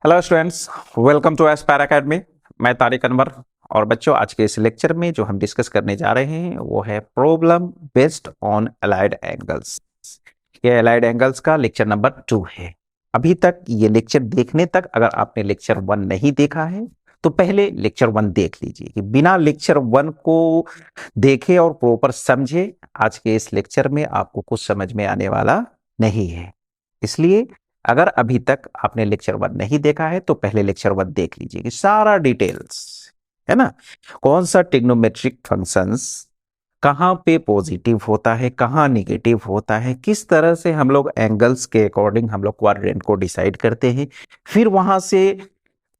Hello students, welcome to Aspire Academy. मैं तारिक अनवर। और बच्चों, आज के इस लेक्चर में जो हम डिस्कस करने जा रहे हैं वो है problem based on allied angles. ये अलाइड एंगल्स का लेक्चर नंबर 2 है। अभी तक ये लेक्चर देखने तक अगर आपने लेक्चर 1 नहीं देखा है तो पहले लेक्चर 1 देख लीजिए, कि बिना लेक्चर 1 को देखे और प्रॉपर समझे आज के इस लेक्चर में आपको कुछ समझ में आने वाला नहीं है। इसलिए अगर अभी तक आपने लेक्चर 1 नहीं देखा है तो पहले लेक्चर 1 देख लीजिए, कि सारा डिटेल्स है ना, कौन सा ट्रिग्नोमेट्रिक फंक्शंस कहाँ पे पॉजिटिव होता है, कहाँ निगेटिव होता है, किस तरह से हम लोग एंगल्स के अकॉर्डिंग हम लोग क्वाड्रेंट को डिसाइड करते हैं, फिर वहां से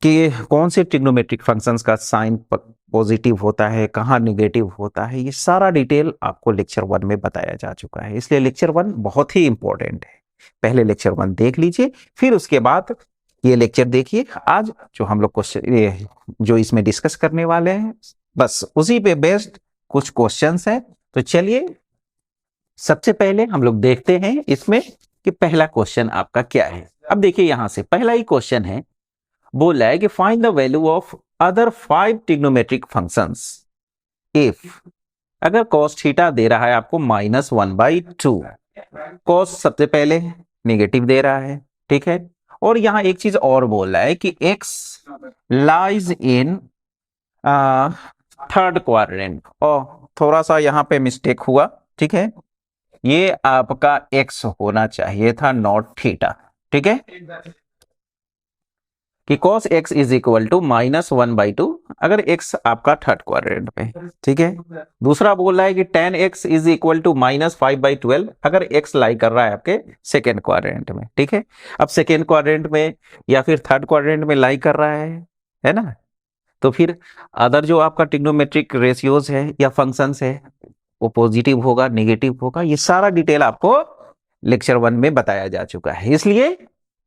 कि कौन से ट्रिग्नोमेट्रिक फंक्शंस का साइन पॉजिटिव होता है, कहाँ निगेटिव होता है, ये सारा डिटेल आपको लेक्चर 1 में बताया जा चुका है। इसलिए लेक्चर 1 बहुत ही इंपॉर्टेंट है। पहले लेक्चर 1 देख लीजिए, फिर उसके बाद ये लेक्चर देखिए। आज जो हम लोग क्वेश्चन जो इसमें डिस्कस करने वाले हैं, बस उसी पे बेस्ड कुछ क्वेश्चंस हैं। तो चलिए सबसे पहले हम लोग देखते हैं इसमें कि पहला क्वेश्चन आपका क्या है। अब देखिए, यहां से पहला ही क्वेश्चन है, बोला है कि find the value of other 5 trigonometric functions if. अगर cos थीटा दे रहा है आपको -1/2, cos सबसे पहले नेगेटिव दे रहा है, ठीक है। और यहां एक चीज और बोल रहा है कि x lies in third quadrant. और थोड़ा सा यहां पे मिस्टेक हुआ, ठीक है। ये आपका x होना चाहिए था, नॉट थीटा, ठीक है, कि cos x is equal to -1/2 अगर x आपका थर्ड क्वाड्रेंट में, ठीक है। दूसरा बोल रहा है कि tan x is equal to -5/12 अगर x लाई कर रहा है आपके सेकेंड क्वाड्रेंट में, ठीक है। अब सेकेंड क्वाड्रेंट में या फिर थर्ड क्वाड्रेंट में लाई कर रहा है ना, तो फिर अदर जो आपका ट्रिग्नोमेट्रिक रेशियोज है या फंक्शंस है वो पॉजिटिव होगा, नेगेटिव होगा। ये सारा डिटेल आपको लेक्चर 1 में बताया जा चुका है। इसलिए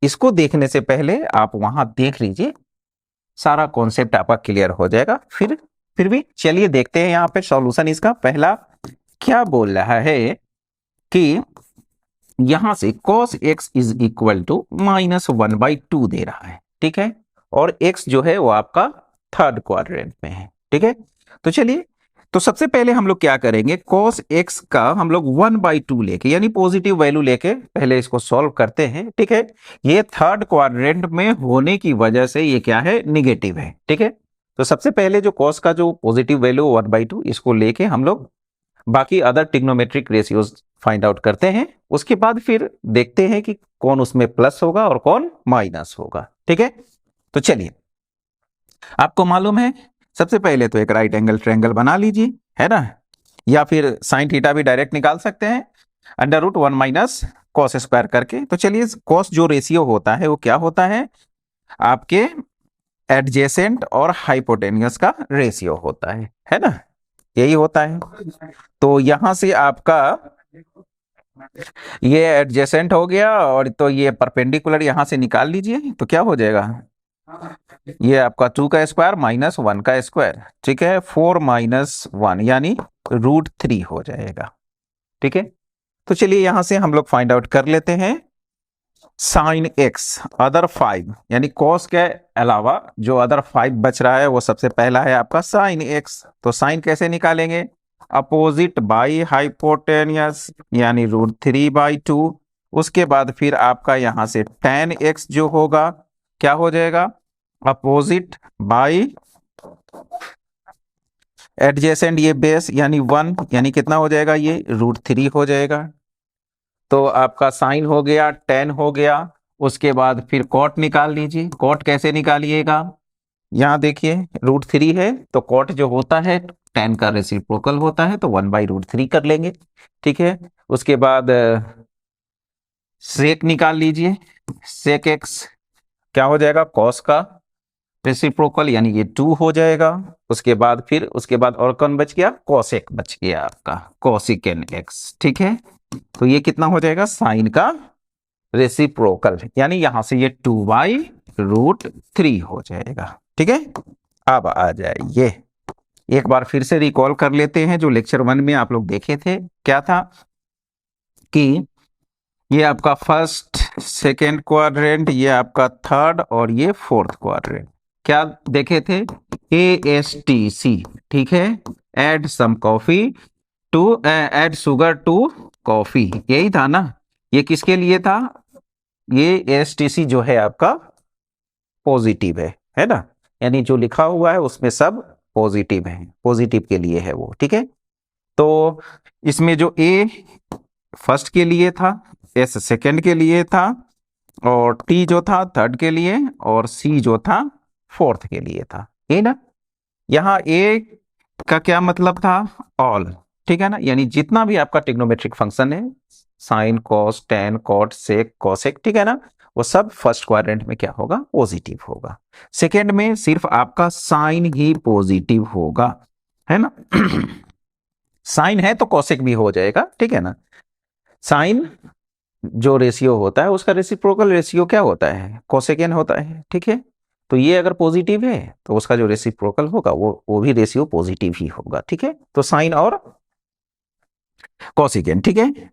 इसको देखने से पहले आप वहां देख लीजिए, सारा कॉन्सेप्ट आपका क्लियर हो जाएगा। फिर भी चलिए देखते हैं यहाँ पे सॉल्यूशन इसका। पहला क्या बोल रहा है कि यहां से cos x is equal to -1/2 दे रहा है, ठीक है। और x जो है वो आपका थर्ड क्वाड्रेंट में है, ठीक है। तो चलिए, तो सबसे पहले हम लोग क्या करेंगे, cos x का हम लोग 1/2 लेके यानी पॉजिटिव वैल्यू लेके पहले इसको सॉल्व करते हैं, ठीक है। ये थर्ड क्वाड्रेंट में होने की वजह से ये क्या है, निगेटिव है, ठीक है। तो सबसे पहले जो cos का जो पॉजिटिव वैल्यू 1/2 इसको लेके हम लोग बाकी other trigonometric ratios find out करते हैं। उसके बाद फिर देखते हैं कि कौन उसमें प्लस होगा और कौन माइनस होगा, ठीक है। तो चलिए, आपको मालूम है सबसे पहले तो एक राइट एंगल ट्रायंगल बना लीजिए, है ना, या फिर साइन थीटा भी डायरेक्ट निकाल सकते हैं √1 माइनस कॉस स्क्वायर करके। तो चलिए, कॉस जो रेशियो होता है वो क्या होता है, आपके एडजेसेंट और हाइपोटेन्यूस का रेशियो होता है ना, यही होता है। तो यहां से आपका ये एडजेसेंट हो गया और तो ये परपेंडिकुलर यहां से निकाल लीजिए, तो क्या हो जाएगा, ये आपका 2 का स्क्वायर -1 का स्क्वायर, ठीक है। 4 - 1 यानी √3 हो जाएगा, ठीक है। तो चलिए यहां से हम लोग फाइंड आउट कर लेते हैं साइन x अदर 5 यानी cos के अलावा जो अदर 5 बच रहा है वो सबसे पहला है आपका साइन x। तो साइन कैसे निकालेंगे, अपोजिट बाई हाइपोटेनियस यानी √3/2। उसके बाद फिर आपका यहां से tan x जो होगा क्या हो जाएगा, अपोजिट बाई एडजेसेंट ये बेस यानी 1 यानी कितना हो जाएगा, ये √3 हो जाएगा। तो आपका साइन हो गया, tan हो गया। उसके बाद फिर कॉट निकाल लीजिए। कॉट कैसे निकालिएगा, यहां देखिए √3 है तो कॉट जो होता है tan का रेसिप्रोकल होता है, तो 1/√3 कर लेंगे, ठीक है। उसके बाद सेक निकाल लीजिए। सेक x क्या हो जाएगा, कॉस का रेसिप्रोकल यानी ये 2 हो जाएगा। उसके बाद और कौन बच गया, कॉसेक बच गया आपका, कॉसिकेन x, ठीक है। तो ये कितना हो जाएगा, साइन का रेसिप्रोकल यानी यहां से ये 2/√3 हो जाएगा, ठीक है। अब आ जाइए, एक बार फिर से रिकॉल कर लेते हैं जो लेक्चर 1 में आप लोग देखे थे। क्या था कि ये आपका फर्स्ट सेकेंड क्वाड्रेंट, ये आपका थर्ड और ये फोर्थ क्वाड्रेंट। क्या देखे थे? ASTC, ठीक है, add some coffee to add sugar to coffee, यही था ना? ये किसके लिए था? ये ASTC जो है आपका पॉजिटिव है ना? यानी जो लिखा हुआ है उसमें सब पॉजिटिव है, पॉजिटिव के लिए है वो, ठीक है। तो इसमें जो A फर्स्ट के लिए था, S सेकंड के लिए था, और T जो था थर्ड के लिए, और C जो था फोर्थ के लिए था, ये ना। यहाँ A का क्या मतलब था? ऑल, ठीक है ना, यानी जितना भी आपका ट्रिग्नोमेट्रिक फंक्शन है, साइन, कॉस, टेन, कॉट, सेक, कोसेक, ठीक है ना, वो सब फर्स्ट क्वाड्रेंट में क्या होगा? पॉजिटिव होगा। सेकेंड में सिर्फ आपका साइन ही पॉजिटिव होगा, है ना। साइन है तो कोसेक भी हो जाएगा, ठीक है ना। साइन जो रेशियो होता है उसका रेसिप्रोकल रेशियो क्या होता है? कोसेकेन होता है, ठीक है। तो ये अगर पॉजिटिव है तो उसका जो रेसिप्रोकल होगा वो भी रेशियो पॉजिटिव ही होगा, ठीक है। तो साइन और कोसेकेन, ठीक है।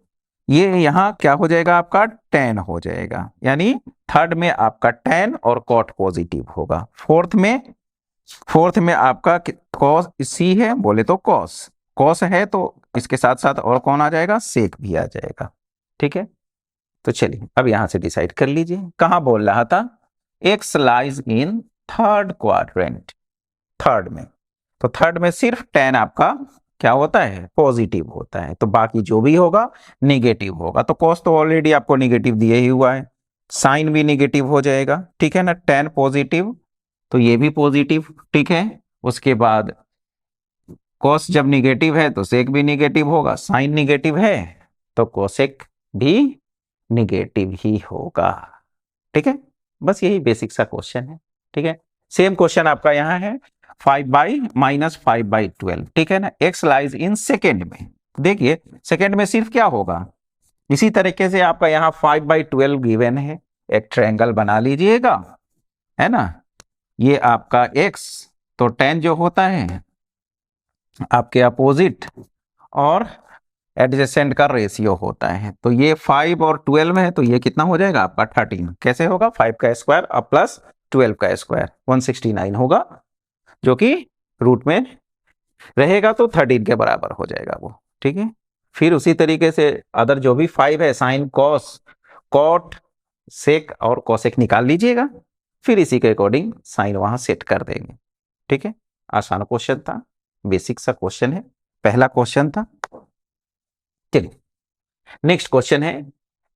ये यहां क्या हो जाएगा? आपका टेन हो जाएगा, यानी थर्ड में आपका टेन और कॉट पॉजिटिव होगा। फोर्थ में आपका कॉस सी है, बोले तो कॉस, कॉस है तो इसके साथ साथ और कौन आ जाएगा? सेक भी आ जाएगा, ठीक है। तो चलिए अब यहां से डिसाइड कर लीजिए, कहां बोल रहा था? X lies in third quadrant, third में। तो थर्ड में सिर्फ टेन आपका क्या होता है? पॉजिटिव होता है, तो बाकी जो भी होगा निगेटिव होगा। तो कॉस तो ऑलरेडी आपको निगेटिव दिए ही हुआ है, साइन भी निगेटिव हो जाएगा, ठीक है ना। टेन पॉजिटिव तो ये भी पॉजिटिव, ठीक है। उसके बाद कॉस जब निगेटिव है तो सेक भी निगेटिव होगा, साइन निगेटिव है तो कोसेक भी निगेटिव ही होगा, ठीक है। बस यही बेसिक सा क्वेश्चन है, ठीक है। सेम क्वेश्चन आपका यहाँ है 5/-5/12, ठीक है ना। एक्स लाइज इन सेकेंड में, देखिए सेकेंड में सिर्फ क्या होगा? इसी तरीके से आपका यहाँ 5/12 गिवन है, एक ट्रायंगल बना लीजिएगा, है ना। ये आपका x तो टेन जो होता है आपके अपोजिट और एडजेसेंट का रेशियो होता है। तो ये 5 और 12 है तो ये कितना हो जाएगा आपका? 13। कैसे होगा? 5 का स्क्वायर अब प्लस 12 का स्क्वायर 169 होगा, जो कि रूट में रहेगा तो 13 के बराबर हो जाएगा वो, ठीक है। फिर उसी तरीके से अदर जो भी 5 है, साइन, कॉस, कॉट, सेक और कोसेक निकाल लीजिएगा, फिर इसी के अकॉर्डिंग साइन वहां सेट कर देंगे, ठीक है। आसान क्वेश्चन था, बेसिक सा क्वेश्चन है, पहला क्वेश्चन था। चलिए नेक्स्ट क्वेश्चन है,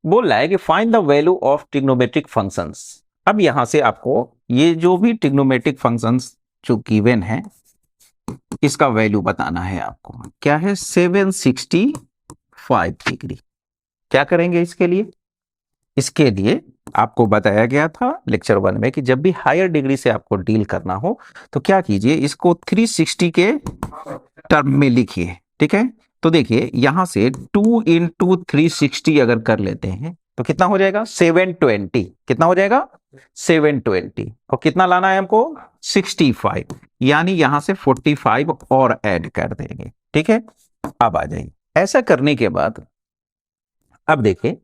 बोल रहा है कि find the value of trigonometric functions. अब यहां से आपको ये जो भी ट्रिग्नोमेट्रिक फंक्शंस जो गिवन है इसका वैल्यू बताना है आपको। क्या है? 765 डिग्री। क्या करेंगे इसके लिए? इसके लिए आपको बताया गया था लेक्चर 1 में कि जब भी हायर डिग्री से आपको डील करना हो तो क्या कीजिए, इसको 360 के टर्म में लिखिए, ठीक है। तो देखिए यहां से 2 × 360 अगर कर लेते हैं तो कितना हो जाएगा? 720। कितना हो जाएगा? 720। और कितना लाना है हमको? 65, यानी यहां से 45 और ऐड कर देंगे, ठीक है। अब आ जाइए, ऐसा करने के बाद अब देखिए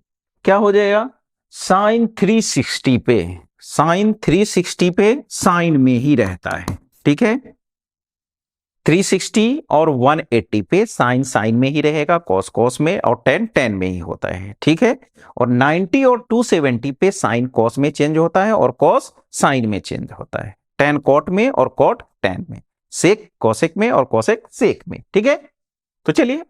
क्या हो जाएगा। साइन 360 पे, साइन 360 पे साइन में ही रहता है, ठीक है। 360 और 180 पे साइन साइन में ही रहेगा, कॉस कॉस में, और टेन टेन में ही होता है, ठीक है। और 90 और 270 पे साइन कॉस में चेंज होता है और कॉस साइन में चेंज होता है, टेन कॉट में और कॉट टेन में, सेक कॉसेक में और कॉसेक सेक में, ठीक है। तो चलिए,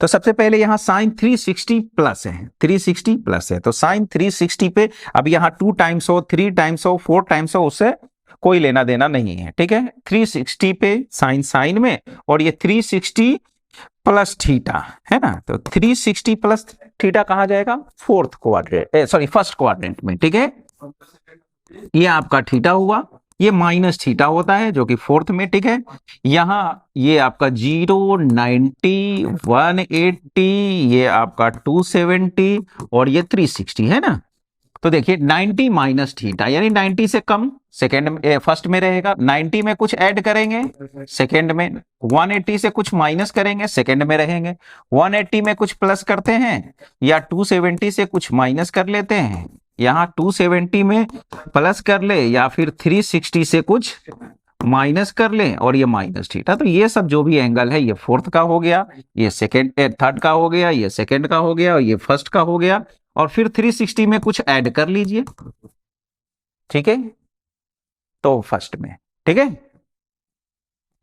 तो सबसे पहले यहां साइन 360 प्लस है, 360 प्लस है, तो साइन 360 पे अब यहां 2 टाइम्स हो, 3 टाइम्स हो, 4 टाइम्स हो, उससे कोई लेना देना नहीं है, ठीक है। 360 पे साइन साइन में, और ये 360 प्लस थीटा है ना, तो 360 प्लस थीटा कहां जाएगा? Fourth quadrant, sorry first quadrant में, ठीक है। ये आपका थीटा हुआ, ये माइनस थीटा होता है जो कि फोर्थ में, ठीक है। यहां ये आपका 0, 90, 180, ये आपका 270 और ये 360 है ना। तो देखिए 90 माइनस थीटा यानी 90 से कम, सेकेंड में फर्स्ट में रहेगा, 90 में कुछ ऐड करेंगे सेकेंड में, 180 से कुछ माइनस करेंगे सेकेंड में रहेंगे, 180 में कुछ प्लस करते हैं या 270 से कुछ माइनस कर लेते हैं, यहाँ 270 में प्लस कर ले या फिर 360 से कुछ माइनस कर ले और ये माइनस थीटा। तो ये सब जो भी एंगल है ये फोर्थ का हो गया, ये सेकेंड थर्ड का हो गया, ये सेकेंड का हो गया और ये फर्स्ट का हो गया, और फिर 360 में कुछ ऐड कर लीजिए, ठीक है, तो फर्स्ट में, ठीक है।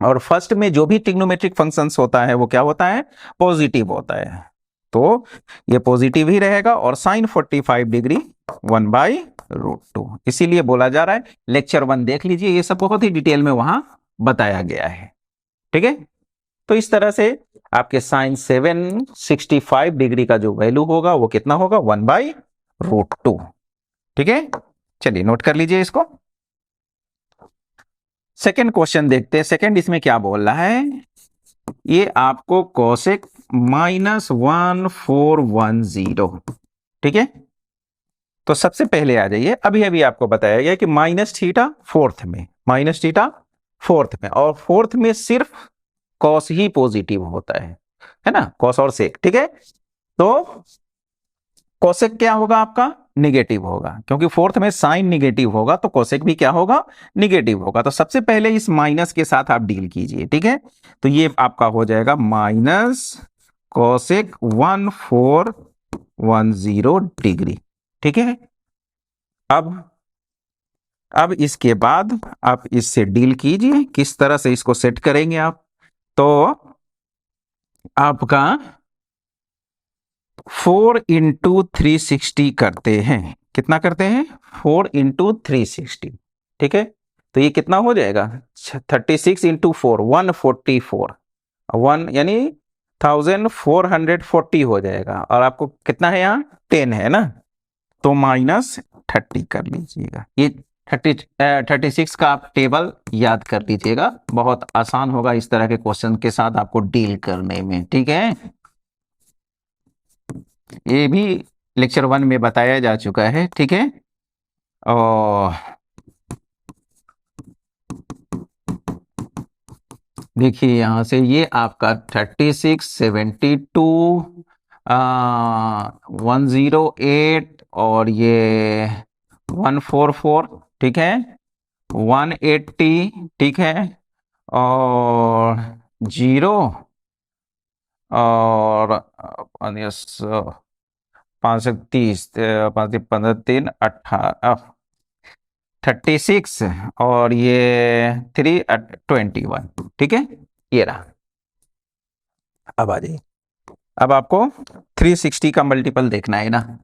और फर्स्ट में जो भी ट्रिग्नोमेट्रिक फंक्शंस होता है वो क्या होता है, पॉजिटिव होता है, तो ये पॉजिटिव ही रहेगा, और साइन 45 डिग्री 1/√2, इसीलिए बोला जा रहा है। लेक्चर 1 देख लीजिए, ये सब बहुत ही डिटेल में वहां बताया गया है, ठीक है। तो इस तरह से आपके साइन 765 डिग्री का जो वैल्यू होगा वो कितना होगा, 1/√2, ठीक है। चलिए नोट कर लीजिए इसको। सेकेंड क्वेश्चन देखते हैं। सेकेंड इसमें क्या बोल रहा है, ये आपको कोसेक -1410, ठीक है। तो सबसे पहले आ जाइए, अभी अभी आपको बताया गया कि माइनस थीटा फोर्थ में, माइनस थीटा फोर्थ में, और फोर्थ में सिर्फ कॉस ही पॉजिटिव होता है ना, कॉस और सेक, ठीक है। तो कोसेक क्या होगा आपका, निगेटिव होगा, क्योंकि फोर्थ में साइन निगेटिव होगा तो कोसेक भी क्या होगा, निगेटिव होगा। तो सबसे पहले इस माइनस के साथ आप डील कीजिए, ठीक है। तो ये आपका हो जाएगा माइनस कोसेक 1410 डिग्री, ठीक है। अब इसके बाद आप इससे डील कीजिए, किस तरह से इसको सेट करेंगे आप, तो आपका 4 इंटू 360 करते हैं, कितना करते हैं, 4 इंटू 360, ठीक है। तो ये कितना हो जाएगा, 36 इंटू 4 144, 1 यानी 1440 हो जाएगा, और आपको कितना है यहाँ 10 है ना, तो -30 कर लीजिएगा। ये 36 का आप टेबल याद कर लीजिएगा, बहुत आसान होगा इस तरह के क्वेश्चन के साथ आपको डील करने में, ठीक है। ये भी लेक्चर 1 में बताया जा चुका है, ठीक है। और देखिए यहां से ये आपका 36 72 108 और ये 144, ठीक है, 180, ठीक है, और 0 और 530 15 3 18 36 और ये 321, ठीक है, ये रहा। अब आ जाइए, अब आपको 360 का मल्टीपल देखना है ना,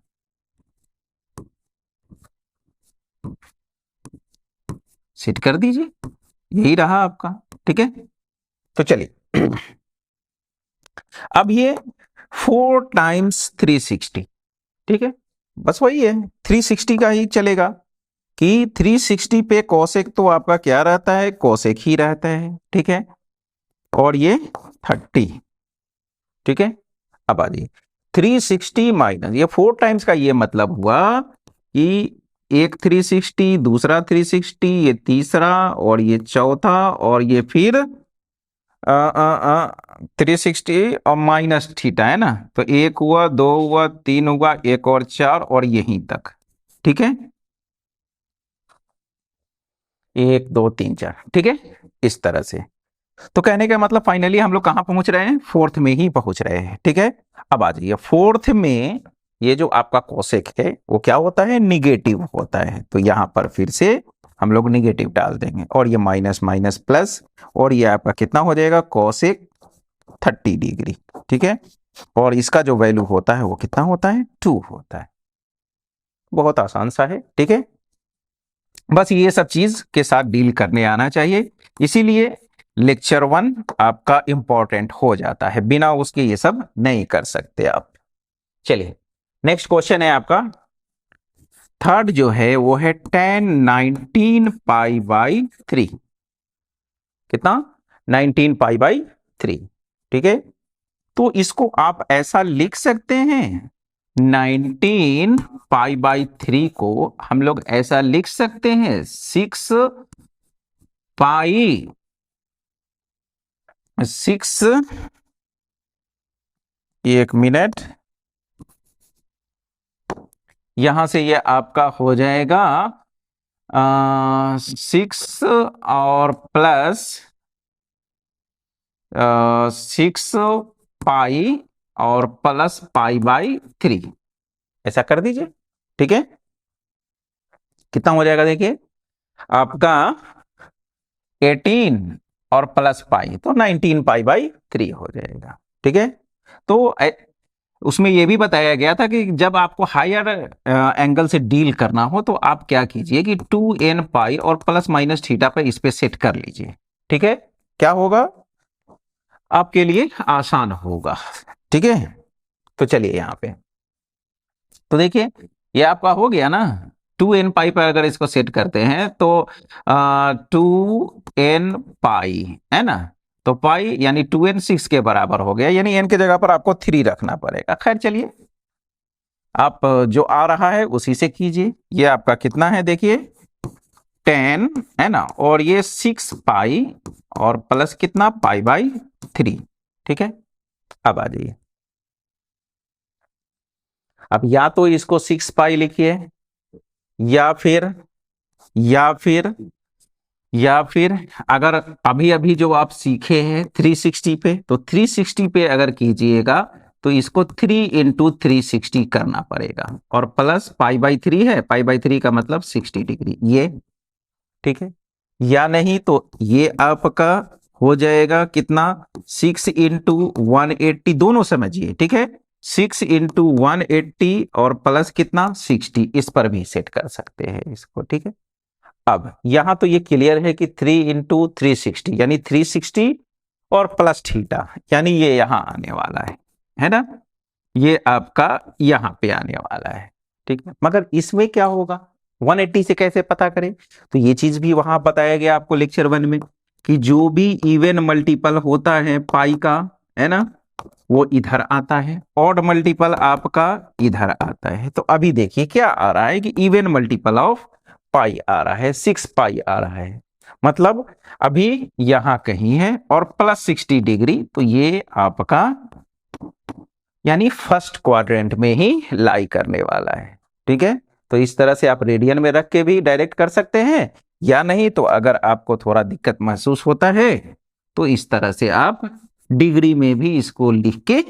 सेट कर दीजिए, यही रहा आपका, ठीक है। तो चलिए अब ये 4 टाइम्स 360, ठीक है, बस वही है, 360 का ही चलेगा कि 360 पे कोसेक तो आपका क्या रहता है, कोसेक ही रहता है, ठीक है, और ये 30, ठीक है। अब आ जाइए 360 माइनस ये 4 टाइम्स का, ये मतलब हुआ कि एक 360, दूसरा 360, ये तीसरा और ये चौथा, और ये फिर 360 और माइनस थीटा है ना, तो 1 हुआ, 2 हुआ, 3 हुआ, 1 और 4 और यहीं तक, ठीक है, 1 2 3 4, ठीक है, इस तरह से। तो कहने का मतलब फाइनली हम लोग कहां पहुंच रहे हैं, फोर्थ में ही पहुंच रहे हैं, ठीक है। अब आ जाइए फोर्थ में, ये जो आपका कोसेक है वो क्या होता है, निगेटिव होता है, तो यहां पर फिर से हम लोग निगेटिव डाल देंगे, और ये माइनस माइनस प्लस, और ये आपका कितना हो जाएगा, कोसेक 30 डिग्री, ठीक है, और इसका जो वैल्यू होता है वो कितना होता है, 2 होता है। बहुत आसान सा है, ठीक है, बस ये सब चीज के साथ डील करने आना चाहिए, इसीलिए लेक्चर 1 आपका इंपॉर्टेंट हो जाता है, बिना उसके ये सब नहीं कर सकते आप। चलिए नेक्स्ट क्वेश्चन है आपका थर्ड, जो है वो है tan 19 π/3, कितना, 19 π/3, ठीक है। तो इसको आप ऐसा लिख सकते हैं 19 पाई बाई 3 को हम लोग ऐसा लिख सकते हैं 6 पाई 6, एक मिनट, यहां से ये आपका हो जाएगा 6 और प्लस 6 पाई और प्लस पाई बाई 3, ऐसा कर दीजिए। ठीक है, कितना हो जाएगा देखिए आपका 18 और प्लस पाई, तो 19 पाई बाई 3 हो जाएगा। ठीक है, तो उसमें यह भी बताया गया था कि जब आपको हायर एंगल से डील करना हो तो आप क्या कीजिए कि 2n पाई और प्लस माइनस थीटा पे इस पे सेट कर लीजिए। ठीक है, क्या होगा आपके लिए आसान होगा। ठीक है, तो चलिए यहां पे, तो देखिए ये आपका हो गया ना, 2n पाई पर अगर इसको सेट करते हैं तो 2n पाई है ना, तो पाई यानी 2n 6 के बराबर हो गया, यानी n के जगह पर आपको 3 रखना पड़ेगा। खैर चलिए, आप जो आ रहा है उसी से कीजिए। ये आपका कितना है देखिए 10 है ना, और ये 6 पाई और प्लस कितना पाई बाई 3। ठीक है, अब आ जाइए, अब या तो इसको 6 पाई लिखिए, या फिर या फिर या फिर अगर अभी अभी जो आप सीखे हैं 360 पे, तो 360 पे अगर कीजिएगा तो इसको 3 इंटू 360 करना पड़ेगा, और प्लस पाई बाई 3 है, पाई बाई 3 का मतलब 60 डिग्री ये। ठीक है, या नहीं तो ये आपका हो जाएगा कितना 6 इंटू 180, दोनों समझिए। ठीक है, 6 इंटू 180 और प्लस कितना 60, इस पर भी सेट कर सकते हैं इसको। ठीक है, अब यहां तो ये क्लियर है कि 3 इंटू 360 यानी 360 और प्लस थीटा, यानी ये यहां आने वाला है ना, ये आपका यहां पे आने वाला है। ठीक है, मगर इसमें क्या होगा 180 से कैसे पता करें, तो ये चीज भी वहां बताया गया आपको लेक्चर 1 में कि जो भी इवन मल्टीपल होता है पाई का, है ना, वो इधर आता है, ऑड मल्टीपल आपका इधर आता है। तो अभी देखिए क्या आ रहा है कि इवन मल्टीपल ऑफ पाई आ रहा है, 6 पाई आ रहा है, मतलब अभी यहां कहीं है, और प्लस 60 डिग्री, तो ये आपका यानी फर्स्ट क्वाड्रेंट में ही लाई करने वाला है। ठीक है, तो इस तरह से आप रेडियन में रख के भी डायरेक्ट कर सकते हैं, या नहीं तो अगर आपको थोड़ा दिक्कत महसूस होता है तो इस तरह से आप डिग्री में भी इसको लिख के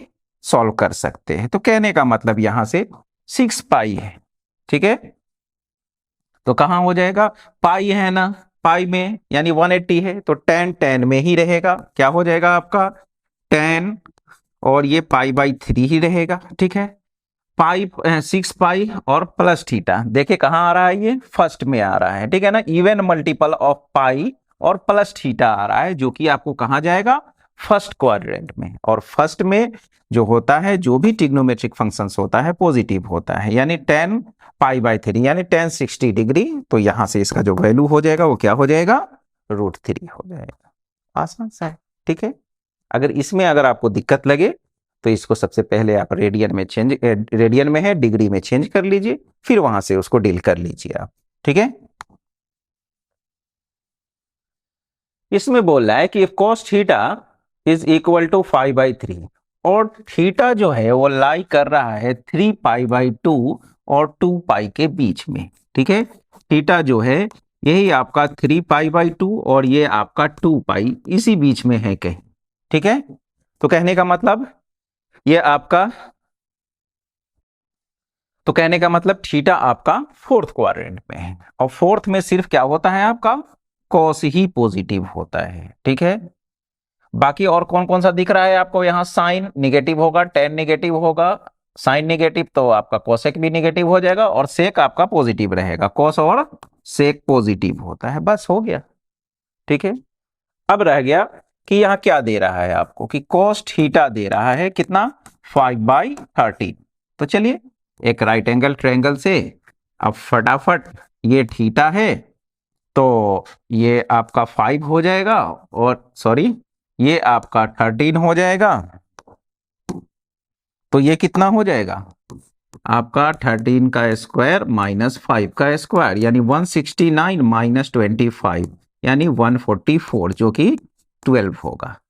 सॉल्व कर सकते हैं। तो कहने का मतलब यहां से 6 पाई है। ठीक है, तो कहां हो जाएगा, पाई है ना, पाई में यानी 180 है, तो 10 10 में ही रहेगा, क्या हो जाएगा आपका 10, और ये पाई बाई 3 ही रहेगा। ठीक है, पाई 6 पाई और प्लस थीटा, देखिए कहां आ रहा है, ये फर्स्ट में आ रहा है। ठीक है ना, इवन मल्टीपल ऑफ पाई और प्लस थीटा आ रहा है, जो कि आपको कहां जाएगा फर्स्ट क्वाड्रेंट में, और फर्स्ट में जो होता है जो भी ट्रिग्नोमेट्रिक फंक्शंस होता है पॉजिटिव होता है, यानी 10 पाई बाई 3 यानी 10 60 डिग्री, तो यहां से इसका जो वैल्यू हो जाएगा वो क्या हो जाएगा √3 हो जाएगा। आसान सा है। ठीक है, अगर इसमें अगर आपको दिक्कत लगे तो इसको सबसे पहले आप रेडियन में है डिग्री में चेंज कर लीजिए, फिर वहां से उसको डील कर लीजिए आप। ठीक है, इसमें बोल रहा है कि cos theta is equal to 5/3, और थीटा जो है वो लाई कर रहा है 3π/2 और 2π के बीच में। ठीक है, थीटा जो है यही आपका 3π/2 और ये आपका 2π इसी बीच में है कहीं। ठीक है, तो कहने का मतलब ये आपका, तो कहने का मतलब थीटा आपका फोर्थ क्वाड्रेंट में है, और फोर्थ में सिर्फ क्या होता है आपका कॉस ही पॉजिटिव होता है। ठीक है, बाकी और कौन कौन सा दिख रहा है आपको, यहाँ साइन निगेटिव होगा, टेन निगेटिव होगा, साइन निगेटिव तो आपका कोसेक भी निगेटिव हो जाएगा, और सेक आपका पॉजिटिव रहेगा, कॉस और सेक पॉजिटिव होता है, बस हो गया। ठीक है, अब रह गया कि यहाँ क्या दे रहा है आपको कि cos थीटा दे रहा है कितना 5/13। तो चलिए एक राइट एंगल ट्रायंगल से अब फटाफट, ये थीटा है तो ये आपका 5 हो जाएगा, और सॉरी ये आपका 13 हो जाएगा, तो ये कितना हो जाएगा आपका 13 का स्क्वायर माइनस 5 का स्क्वायर यानी 169 माइनस 25 यानी 144 जो कि 12 होगा,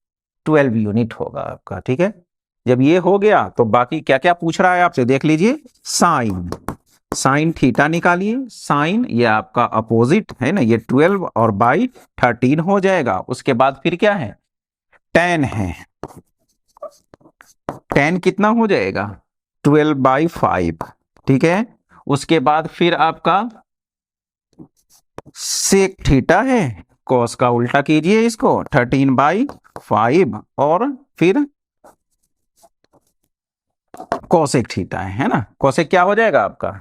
12 यूनिट होगा आपका। ठीक है, जब ये हो गया तो बाकी क्या क्या पूछ रहा है आपसे देख लीजिए। साइन, साइन थीटा निकालिए। साइन ये आपका अपोजिट है ना, ये 12 और बाई 13 हो जाएगा। उसके बाद फिर क्या है, टेन है, टेन कितना हो जाएगा 12/5। ठीक है, उसके बाद फिर आपका सेक थीटा है, कॉस का उल्टा कीजिए इसको 13/5 और फिर कोसेक थीटा है ना। कोसेक क्या हो जाएगा आपका,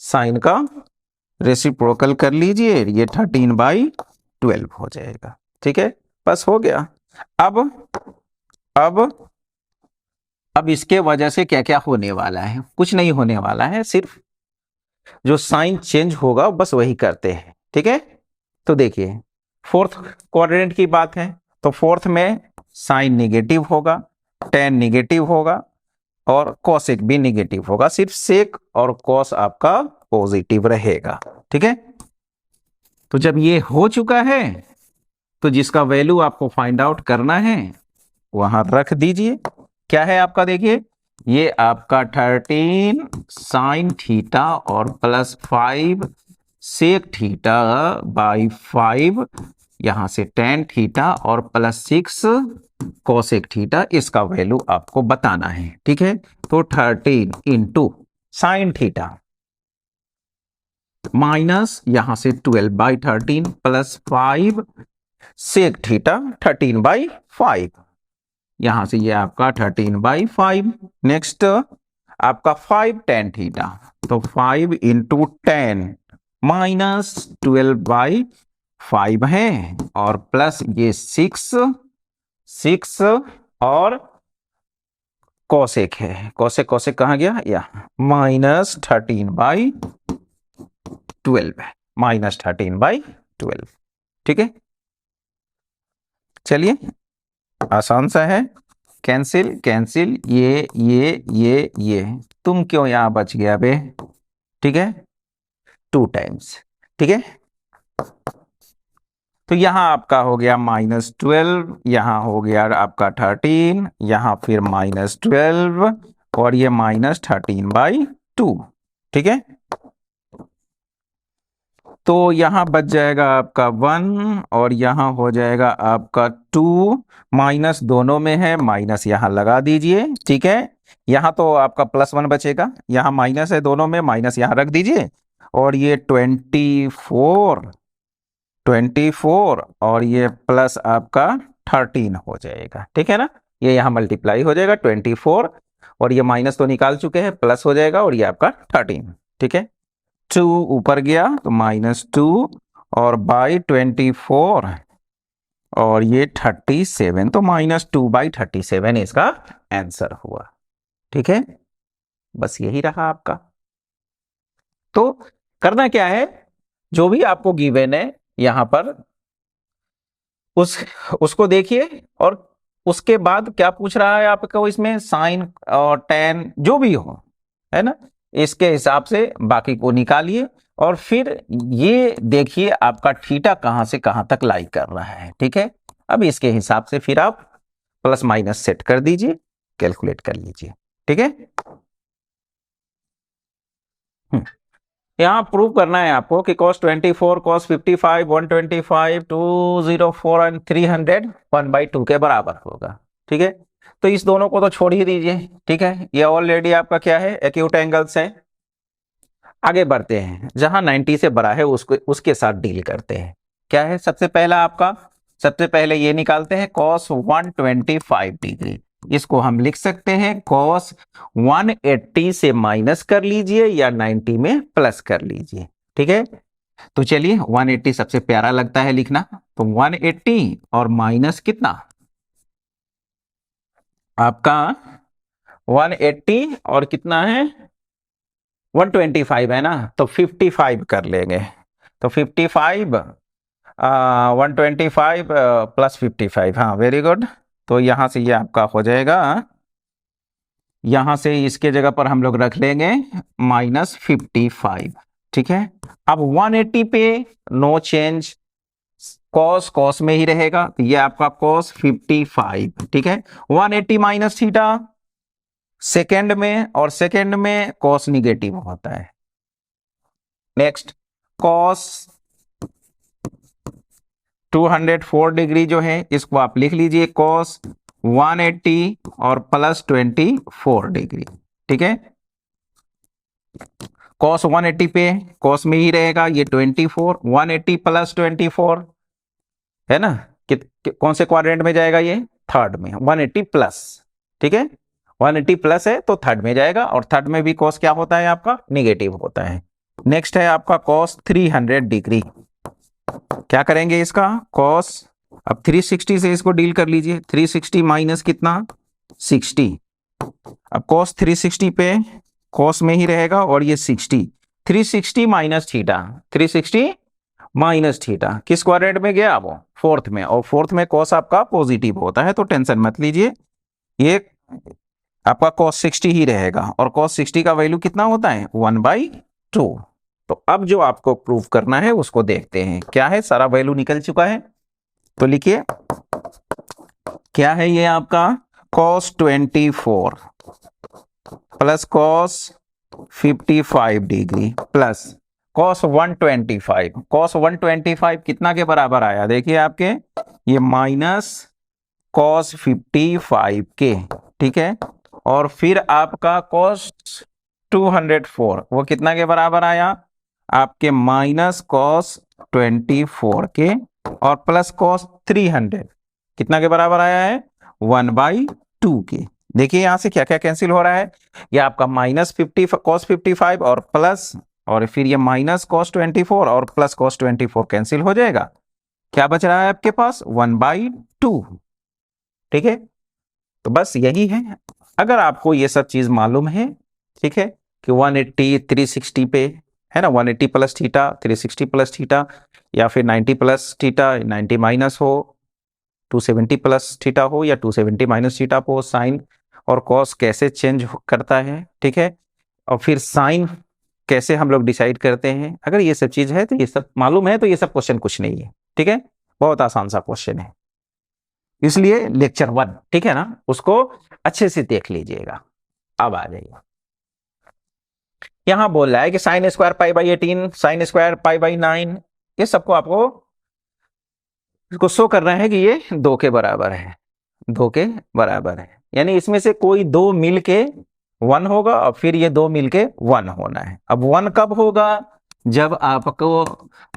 साइन का रेसिप्रोकल कर लीजिए, ये 13/12 हो जाएगा। ठीक है, बस हो गया। अब अब इसके वजह से क्या क्या होने वाला है, कुछ नहीं होने वाला है, सिर्फ जो साइन चेंज होगा बस वही करते हैं। ठीक है, तो देखिए फोर्थ क्वाड्रेंट की बात है तो फोर्थ में साइन निगेटिव होगा, टेन निगेटिव होगा और कोसेक भी निगेटिव होगा, सिर्फ सेक और कॉस आपका पॉजिटिव रहेगा। ठीक है, तो जब ये हो चुका है तो जिसका वैल्यू आपको फाइंड आउट करना है वहां रख दीजिए। क्या है आपका, देखिए ये आपका 13 साइन थीटा और प्लस 5 सेक थीटा बाई 5, यहां से टेन थीटा और प्लस 6 कोसेक थीटा, इसका वैल्यू आपको बताना है। ठीक है, तो 13 इंटू साइन थीटा माइनस यहां से 12/13 प्लस 5 सेक थीटा 13/5, यहां से ये आपका 13/5। नेक्स्ट आपका 5 टेन थीटा, तो 5 इंटू 10 माइनस 12/5 है और प्लस ये 6 और कोसेक है, कोसेक कोसेक कहाँ गया, या माइनस 13/12 है, माइनस 13/12। ठीक है, चलिए आसान सा है, कैंसिल कैंसिल, ये तुम क्यों यहां बच गया बे। ठीक है, 2 टाइम्स। ठीक है, तो यहां आपका हो गया -12, यहां हो गया आपका 13, यहां फिर -12 और ये -13/2। ठीक है, तो यहां बच जाएगा आपका 1 और यहां हो जाएगा आपका 2, माइनस दोनों में है, माइनस यहां लगा दीजिए। ठीक है, यहां तो आपका +1 बचेगा, यहां माइनस है दोनों में, माइनस यहां रख दीजिए और ये 24 और ये प्लस आपका 13 हो जाएगा। ठीक है ना, ये यहां मल्टीप्लाई हो जाएगा 24 और ये माइनस तो निकाल चुके हैं, प्लस हो जाएगा और ये आपका 13। ठीक है, 2 ऊपर गया तो -2 और बाई 24 और ये 37, तो -2/37 इसका आंसर हुआ। ठीक है, बस यही रहा आपका। तो करना क्या है, जो भी आपको गिवन है यहां पर उसको देखिए और उसके बाद क्या पूछ रहा है आपको, इसमें साइन और टेन जो भी हो, है ना, इसके हिसाब से बाकी को निकालिए और फिर ये देखिए आपका थीटा कहां से कहां तक लाई कर रहा है। ठीक है, अब इसके हिसाब से फिर आप प्लस माइनस सेट कर दीजिए, कैलकुलेट कर लीजिए। ठीक है, यहां प्रूव करना है आपको कि cos 24, cos 55, 125, 204 एंड 300 1/2 के बराबर होगा। ठीक है, तो इस दोनों को तो छोड़ ही दीजिए। ठीक है, ये ऑलरेडी आपका क्या है, एक्यूट एंगल्स है। आगे बढ़ते हैं, जहां 90 से बड़ा है उसको उसके साथ डील करते हैं। क्या है, सबसे पहला आपका, सबसे पहले ये निकालते हैं cos 125 डिग्री। इसको हम लिख सकते हैं cos 180 से माइनस कर लीजिए या 90 में प्लस कर लीजिए। ठीक है, तो चलिए 180 सबसे प्यारा लगता है लिखना, तो 180 और माइनस कितना आपका 180 और कितना है 125 है ना, तो 55 कर लेंगे। तो 55 125 प्लस 55, हाँ वेरी गुड। तो यहां से ये आपका हो जाएगा यहां से इसके जगह पर हम लोग रख लेंगे -55, ठीक है। अब 180 पे नो चेंज, कॉस कॉस में ही रहेगा, तो ये आपका कॉस 55, ठीक है। 180 माइनस थीटा सेकेंड में, और सेकेंड में कॉस निगेटिव होता है। नेक्स्ट कॉस 204 डिग्री जो है इसको आप लिख लीजिए कॉस 180 और प्लस 24 डिग्री, ठीक है। कॉस 180 पे कॉस में ही रहेगा, ये 24, 180 प्लस 24 है ना, कौन से क्वाड्रेंट में जाएगा, ये थर्ड में, 180 प्लस, ठीक है। 180 प्लस है तो थर्ड में जाएगा, और थर्ड में भी कॉस क्या होता है आपका, निगेटिव होता है। नेक्स्ट है आपका कॉस 300 डिग्री, क्या करेंगे इसका कॉस, अब 360 से इसको डील कर लीजिए, 360 माइनस कितना 60, अब कॉस 360 पे कॉस में ही रहेगा, और ये 60, 360 माइनस थीटा, 360 माइनस थीटा किस क्वाड्रेंट में गया, वो फोर्थ में, और फोर्थ में कॉस आपका पॉजिटिव होता है, तो टेंशन मत लीजिए, ये आपका कॉस 60 ही रहेगा, और कॉस 60 का वैल्यू कितना होता है 1/2। तो अब जो आपको प्रूफ करना है उसको देखते हैं, क्या है, सारा वैल्यू निकल चुका है, तो लिखिए क्या है ये आपका cos 24 plus cos 55 degree plus cos 125, cos 125 कितना के बराबर आया, देखिए आपके ये माइनस cos 55 के, ठीक है। और फिर आपका cos 204 वो कितना के बराबर आया, आपके माइनस cos 24 के, और प्लस cos 300 कितना के बराबर आया है 1/2 के। देखिए यहां से क्या क्या कैंसिल हो रहा है, ये आपका -50 cos 55 और प्लस, और फिर ये माइनस cos 24 और प्लस cos 24 कैंसिल हो जाएगा, क्या बच रहा है आपके पास 1/2, ठीक है। तो बस यही है, अगर आपको ये सब चीज मालूम है, ठीक है, कि 180 360 पे है ना, 180 प्लस थीटा 360 प्लस थीटा, या फिर 90 प्लस थीटा 90 माइनस हो, 270 प्लस थीटा हो, या 270 माइनस थीटा हो, साइन और कॉस कैसे चेंज करता है, ठीक है, और फिर साइन कैसे हम लोग डिसाइड करते हैं, अगर ये सब चीज है तो ये सब मालूम है, तो ये सब क्वेश्चन कुछ नहीं है, ठीक है, बहुत आसान सा क्वेश्चन है, इसलिए लेक्चर 1, ठीक है ना, उसको अच्छे से देख लीजिएगा। अब आ जाइए, यहां बोल रहा है कि साइन स्क्वायर π/18 साइन स्क्वायर π/9, ये सबको आपको इसको शो करना है कि ये 2 के बराबर है, 2 के बराबर है, यानी इसमें से कोई 2 मिलके 1 होगा, और फिर ये 2 मिलके 1 होना है। अब 1 कब होगा, जब आपको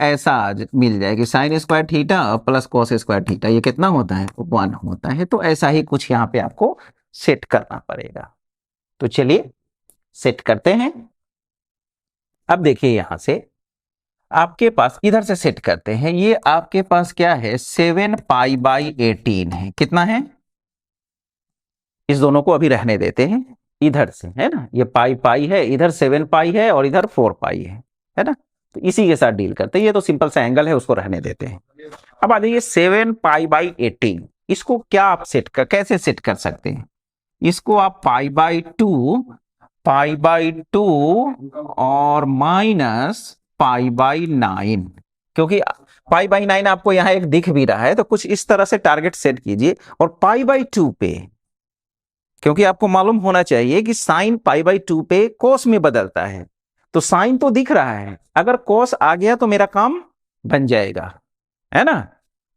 ऐसा मिल जाए कि sine square theta plus cos square theta ये कितना होता है 1 होता है, तो ऐसा ही कुछ यहाँ पे आपको सेट करना पड़ेगा। तो चलिए सेट करते हैं। अब देखिए यहां से आपके पास, इधर से सेट करते हैं, ये आपके पास क्या है 7π/18 है, कितना है, इस दोनों को अभी रहने देते हैं, इधर से है ना, ये पाई है, इधर 7π है और इधर 4π है ना, तो इसी के साथ डील करते हैं, ये तो सिंपल सा एंगल है उसको रहने देते हैं। अब आ जाइए 7π/18, इसको क्या आप कैसे सेट कर सकते हैं, इसको आप π/2 और माइनस π/9, क्योंकि π/9 आपको यहां एक दिख भी रहा है, तो कुछ इस तरह से टारगेट सेट कीजिए, और π/2 पे, क्योंकि आपको मालूम होना चाहिए कि साइन π/2 पे कोस में बदलता है, तो साइन तो दिख रहा है, अगर कोस आ गया तो मेरा काम बन जाएगा, है ना।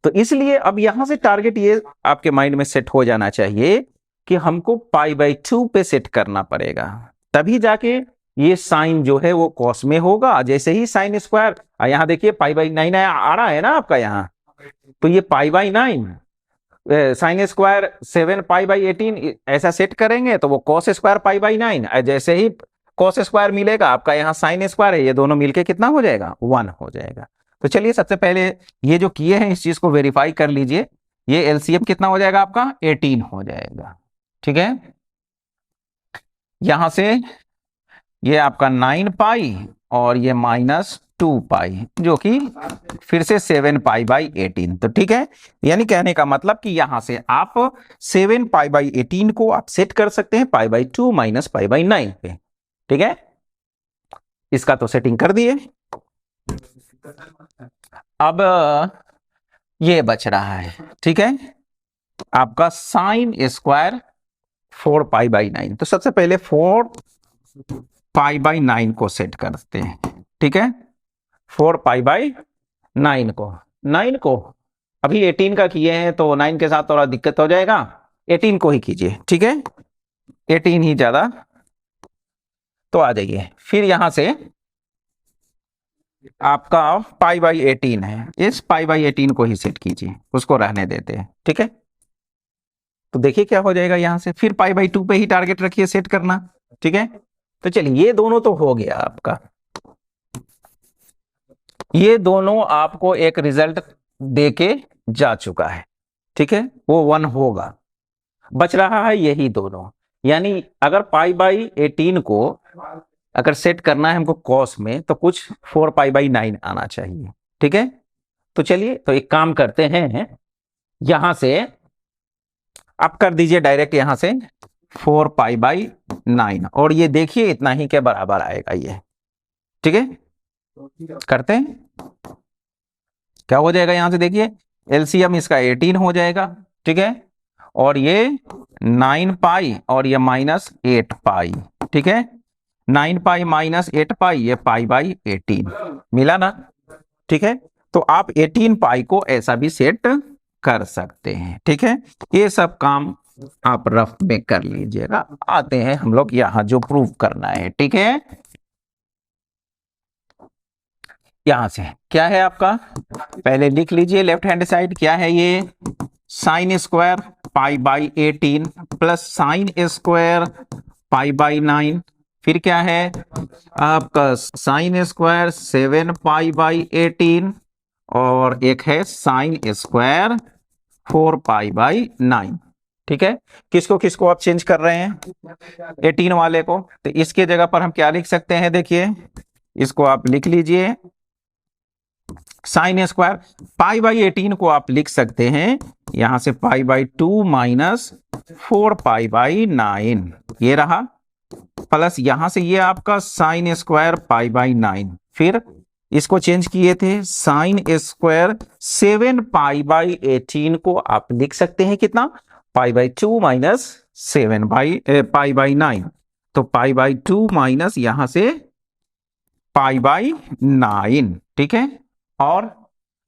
तो इसलिए अब यहां से टारगेट ये आपके माइंड में सेट हो जाना चाहिए कि हमको π/2 पे सेट करना पड़ेगा, तभी जाके ये साइन जो है वो कॉस में होगा। जैसे ही साइन स्क्वायर, यहां देखिए π/9 आ रहा है ना आपका यहां, तो ये π/9 साइन स्क्वायर 7π/18 ऐसा सेट करेंगे तो वो कॉस स्क्वायर π/9, जैसे ही कॉस स्क्वायर मिलेगा आपका यहाँ साइन स्क्वायर है, ये दोनों मिलके कितना हो जाएगा 1 हो जाएगा। तो चलिए सबसे पहले ये जो किए हैं इस चीज को वेरीफाई कर लीजिए, ये एलसीएम कितना हो जाएगा आपका 18 हो जाएगा, ठीक है। यहां से ये आपका 9π और ये -2 पाई, जो कि फिर से 7 पाई/18। तो ठीक है, यानी कहने का मतलब कि यहां से आप 7 पाई/18 को आप सेट कर सकते हैं पाई/2 -पाई/9 पे। ठीक है, इसका तो सेटिंग कर दिए। अब ये बच रहा है, ठीक है, आपका साइन स्क्वायर 4 पाई/9। तो सबसे पहले 4 पाई/9 को सेट करते हैं। ठीक है, 4 पाई/9 को, 9 को अभी 18 का किए हैं तो 9 के साथ थोड़ा दिक्कत हो जाएगा, 18 को ही कीजिए। ठीक है, 18 ही ज्यादा। तो आ जाइए, फिर यहां से आपका पाई/18 है, इस पाई/18 को ही सेट कीजिए, उसको रहने देते हैं। ठीक है, तो देखिए क्या हो जाएगा यहां से। फिर पाई/2 पे ही टारगेट रखिए सेट करना। ठीक है, तो चलिए ये दोनों तो हो गया आपका, ये दोनों आपको एक रिजल्ट देके जा चुका है। ठीक है, वो 1 होगा, बच रहा है यही दोनों। यानी अगर पाई/18 को अगर सेट करना है हमको कॉस में, तो कुछ 4 पाई/9 आना चाहिए। ठीक है, तो चलिए, तो एक काम करते हैं, यहां से आप कर दीजिए डायरेक्ट यहां से 4 पाई/9, और ये देखिए इतना ही के बराबर आएगा ये। ठीक है, करते हैं, क्या हो जाएगा यहां से देखिए, एलसीएम इसका 18 हो जाएगा। ठीक है, और ये 9 पाई और ये -8 पाई। ठीक है, 9 पाई -8 पाई, ये पाई/18 मिला ना। ठीक है, तो आप 18 पाई को ऐसा भी सेट कर सकते हैं। ठीक है, ये सब काम आप रफ में कर लीजिएगा। आते हैं हम लोग यहां जो प्रूव करना है। ठीक है, यहां से क्या है आपका, पहले लिख लीजिए लेफ्ट हैंड साइड क्या है, ये साइन स्क्वायर पाई/18 प्लस साइन स्क्वायर पाई/9, फिर क्या है आपका साइन स्क्वायर 7 पाई/18, और एक है साइन स्क्वायर 4 पाई/9। ठीक है, किसको किसको आप चेंज कर रहे हैं, 18 वाले को, तो इसके जगह पर हम क्या लिख सकते हैं, देखिए इसको आप लिख लीजिए, साइन स्क्वायर पाई/18 को आप लिख सकते हैं यहां से पाई/2 -4 पाई/9, ये रहा, प्लस यहां से ये आपका साइन स्क्वायर पाई/9, फिर इसको चेंज किए थे साइन स्क्वायर 7 पाई/18 को आप लिख सकते हैं कितना, पाई/2 -7 पाई/9, तो पाई/2 माइनस यहां से पाई/9। ठीक है, और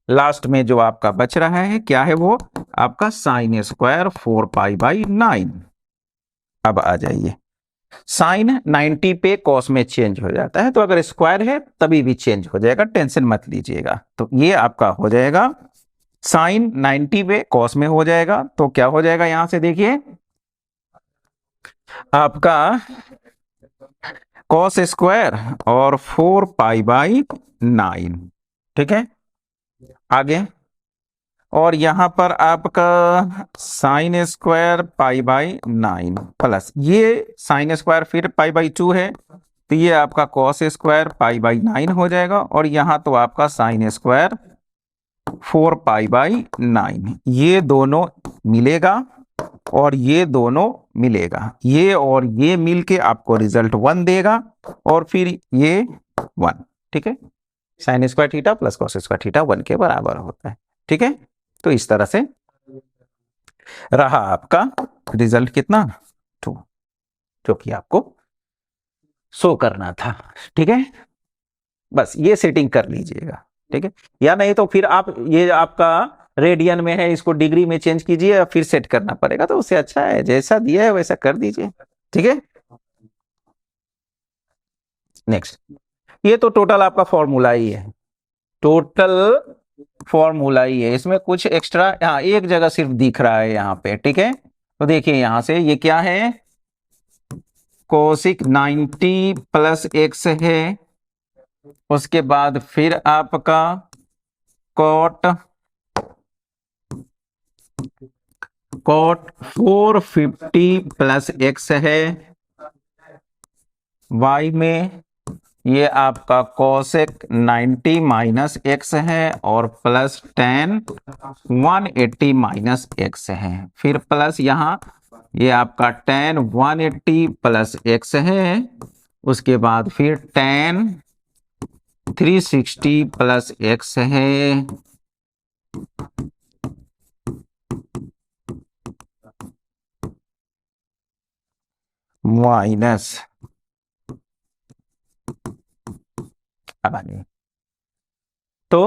लास्ट में जो आपका बच रहा है क्या है, वो आपका साइन स्क्वायर 4 पाई/9। अब आ जाइए, साइन 90 पे कॉस में चेंज हो जाता है, तो अगर स्क्वायर है तभी भी चेंज हो जाएगा, टेंशन मत लीजिएगा। तो ये आपका हो जाएगा साइन 90 पे कॉस में हो जाएगा, तो क्या हो जाएगा यहां से देखिए आपका कॉस स्क्वायर और 4 पाई/9। ठीक है, आगे, और यहां पर आपका साइन स्क्वायर पाई/9 प्लस ये साइन स्क्वायर फिर पाई/2 है, तो ये आपका कॉस स्क्वायर पाई/9 हो जाएगा, और यहां तो आपका साइन स्क्वायर 4 पाई/9, ये दोनों मिलेगा और ये दोनों मिलेगा, ये और ये मिलके आपको रिजल्ट 1 देगा, और फिर ये 1। ठीक है, sine square theta plus cos square theta 1 के बराबर होता है। ठीक है, तो इस तरह से रहा आपका रिजल्ट कितना, 2, जो कि आपको शो करना था। ठीक है, बस ये सेटिंग कर लीजिएगा। ठीक है, या नहीं तो फिर आप ये आपका रेडियन में है, इसको डिग्री में चेंज कीजिए या फिर सेट करना पड़ेगा, तो उससे अच्छा है जैसा दिया है वैसा कर दीजिए। ठीक है, नेक्स्ट, ये तो टोटल आपका फॉर्मूला ही है, टोटल फॉर्मूला ही है, इसमें कुछ एक्स्ट्रा यहाँ एक जगह सिर्फ दिख रहा है यहाँ पे। ठीक है, तो देखिए यहां से ये क्या है, कोसिक 90 प्लस x है, उसके बाद फिर आपका कॉट 450 प्लस x है, y में ये आपका कोसेक 90 माइनस एक्स है और प्लस टेन 180 माइनस एक्स है, फिर प्लस यहाँ ये आपका टेन 180 प्लस एक्स है, उसके बाद फिर टेन 360 प्लस एक्स है, माइनस तो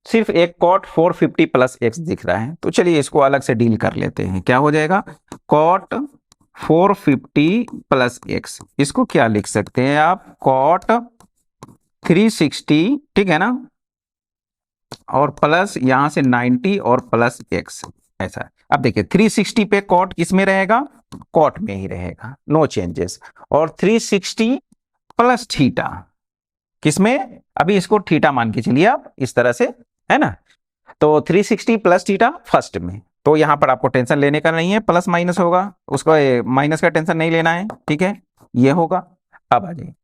सिर्फ एक कॉट 450 प्लस एक्स दिख रहा है, तो चलिए इसको अलग से डील कर लेते हैं। क्या हो जाएगा, कॉट 450 प्लस एक्स, इसको क्या लिख सकते हैं आप, कॉट 360, ठीक है ना, और प्लस यहां से 90 और प्लस एक्स, ऐसा। अब देखिए 360 पे कॉट किस में रहेगा, कॉट में ही रहेगा, नो चेंजेस, और 360 प्लस थीटा किसमें, अभी इसको थीटा मान के चलिए आप इस तरह से, है ना, तो 360 प्लस थीटा फर्स्ट में, तो यहां पर आपको टेंशन लेने का नहीं है, प्लस माइनस होगा, उसको माइनस का टेंशन नहीं लेना है, ठीक है, ये होगा। अब आ जाइए,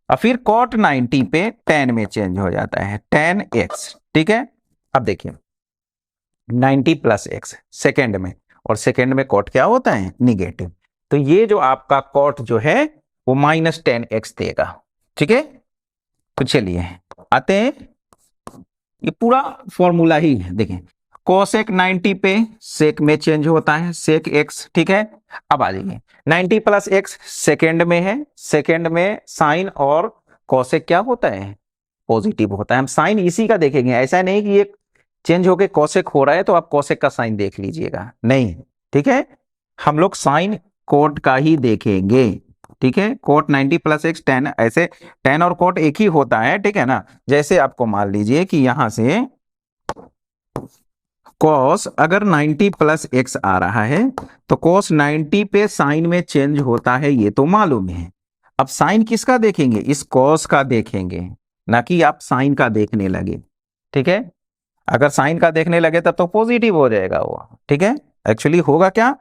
और फिर कॉट 90 पे 10 में चेंज हो जाता है, 10x, ठीक है। अब देखिए 90 प्लस एक्स सेकेंड में, और सेकेंड में कॉट क्या होता है, निगेटिव, तो ये जो आपका कॉट जो है वो -10x देगा, ठीक है। तो चलिए आते हैं, ये पूरा फॉर्मूला ही है, देखें कोसेक 90 पे सेक में चेंज होता है, सेक एक्स, ठीक है। अब आ जाइए 90 प्लस एक्स सेकेंड में है, सेकेंड में साइन और कोसेक क्या होता है, पॉजिटिव होता है, हम साइन इसी का देखेंगे, ऐसा नहीं कि ये चेंज होके कोसेक हो रहा है तो आप कोसेक का साइन देख लीजिएगा, नहीं, ठीक है, हम लोग साइन कोट का ही देखेंगे, ठीक है। कोट 90 प्लस एक्स 10, ऐसे 10 और कोट एक ही होता है, ठीक है ना। जैसे आपको मान लीजिए कि यहां से कॉस अगर 90 प्लस एक्स आ रहा है तो कॉस 90 पे साइन में चेंज होता है, ये तो मालूम है। अब साइन किसका देखेंगे, इस कॉस का देखेंगे, ना कि आप साइन का देखने लगे, ठीक है। अगर साइन का देखने लगे तब तो पॉजिटिव हो जाएगा वो, ठीक है। एक्चुअली होगा क्या,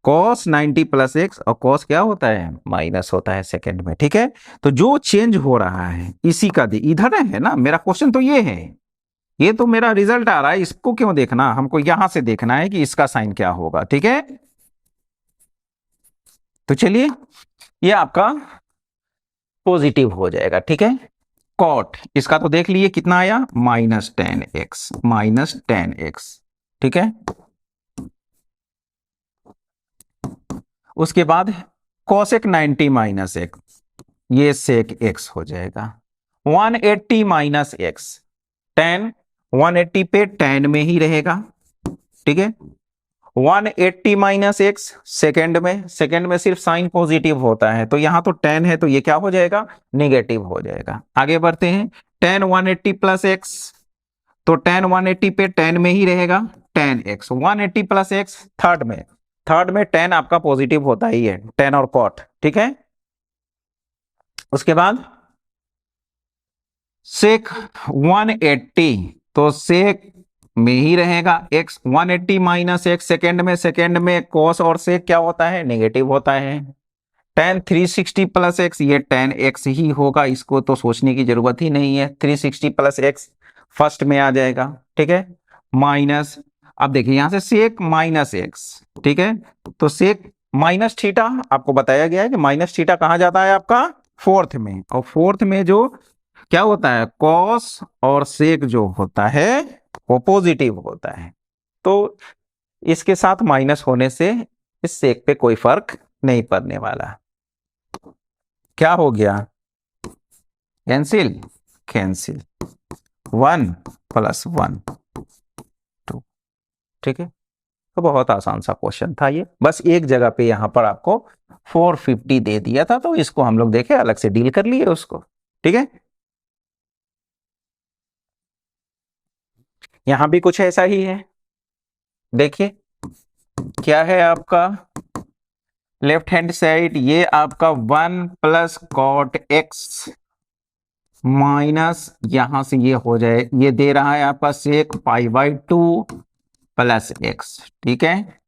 कॉस 90 प्लस एक्स और कॉस क्या होता है, माइनस होता है सेकंड में, ठीक है। तो जो चेंज हो रहा है इसी का इधर है ना, मेरा क्वेश्चन तो ये है, ये तो मेरा रिजल्ट आ रहा है, इसको क्यों देखना, हमको यहां से देखना है कि इसका साइन क्या होगा, ठीक है। तो चलिए ये आपका पॉजिटिव हो जाएगा, ठीक है। कॉट इसका तो देख लिए कितना आया, -10x, -10x, ठीक है। उसके बाद कोसेक 90 माइनस एक्स, ये सेक एक्स हो जाएगा, 180 माइनस एक्स, 10 180 पे 10 में ही रहेगा, ठीक है। 180 माइनस एक्स सेकेंड में, सेकेंड में सिर्फ साइन पॉजिटिव होता है, तो यहां तो 10 है तो ये क्या हो जाएगा, नेगेटिव हो जाएगा। आगे बढ़ते हैं, 10 180 प्लस एक्स, तो 10 180 पे 10 में ही रहेगा, 10x 180 प्लस एक्स थर्ड में, थर्ड में 10 आपका पॉजिटिव होता ही है, 10 और कॉट, ठीक है। उसके बाद सेक 180, तो सेक में ही रहेगा x 180 माइनस एक्स सेकेंड में, सेकेंड में कॉस और सेक क्या होता है, नेगेटिव होता है। 10 360 प्लस एक्स, ये 10x ही होगा, इसको तो सोचने की जरूरत ही नहीं है, 360 प्लस एक्स फर्स्ट में आ जाएगा, ठीक है, माइनस। अब देखिए यहां से सेक माइनस एक्स, ठीक है, तो सेक माइनस थीटा, आपको बताया गया है कि माइनस थीटा कहां जाता है आपका, फोर्थ में, और फोर्थ में जो क्या होता है, कॉस और सेक जो होता है वो पॉजिटिव होता है, तो इसके साथ माइनस होने से इस सेक पे कोई फर्क नहीं पड़ने वाला। क्या हो गया, कैंसिल, कैंसिल, 1 + 1 2, ठीक है। तो बहुत आसान सा क्वेश्चन था ये, बस एक जगह पे यहां पर आपको 450 दे दिया था, तो इसको हम लोग देखे अलग से डील कर लिए उसको, ठीक है। यहां भी कुछ ऐसा ही है, देखिए क्या है आपका लेफ्ट हैंड साइड, ये आपका 1 + cot x माइनस यहां से ये हो जाए, ये दे रहा है आपका सेक π/2 + x, ठीक है,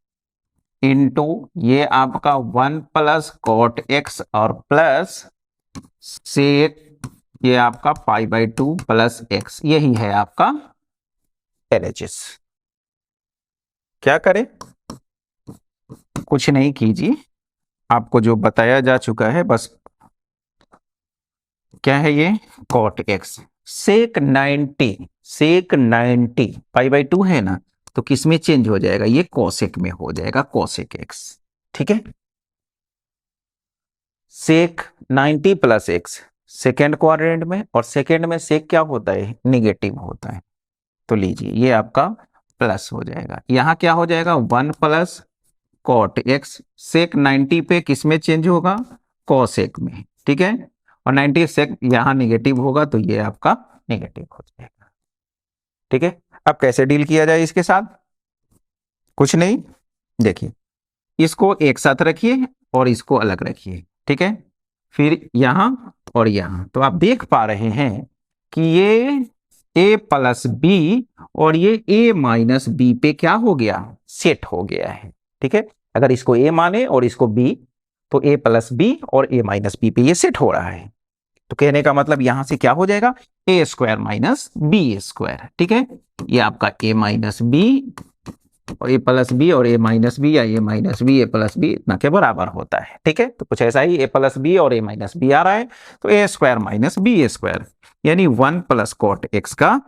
इनटू ये आपका 1 + cot x और प्लस सेक ये आपका π/2 प्लस x, यही है आपका LHS। क्या करें? कुछ नहीं कीजिए, आपको जो बताया जा चुका है बस। क्या है ये? cot x sec 90 π/2 है ना, तो किस में चेंज हो जाएगा? ये cosec में हो जाएगा, cosec x। ठीक है, sec 90 plus x second quadrant में, और सेकेंड में sec क्या होता है? निगेटिव होता है। तो लीजिए ये आपका प्लस हो जाएगा, यहां क्या हो जाएगा? 1 प्लस cot x sec 90 पे किस में चेंज होगा? cosec में। ठीक है, और 90 sec यहां निगेटिव होगा, तो ये आपका निगेटिव हो जाएगा। ठीक है, अब कैसे डील किया जाए इसके साथ? कुछ नहीं, देखिए इसको एक साथ रखिए और इसको अलग रखिए। ठीक है, फिर यहां और यहां, तो आप देख पा रहे हैं कि ये a प्लस बी और ये a माइनस बी पे क्या हो गया? सेट हो गया है। ठीक है, अगर इसको a माने और इसको b, तो a प्लस बी और a माइनस बी पे ये सेट हो रहा है। तो कहने का मतलब यहां से क्या हो जाएगा? a square minus B square. ठीक है, ये आपका a माइनस बी और a प्लस बी और a माइनस बी, या a minus B a plus B इतना के बराबर होता है। ठीक है, तो कुछ ऐसा ही a प्लस बी और a माइनस बी आ रहा है, तो a square minus B square, यानी 1 प्लस कॉट एक्स का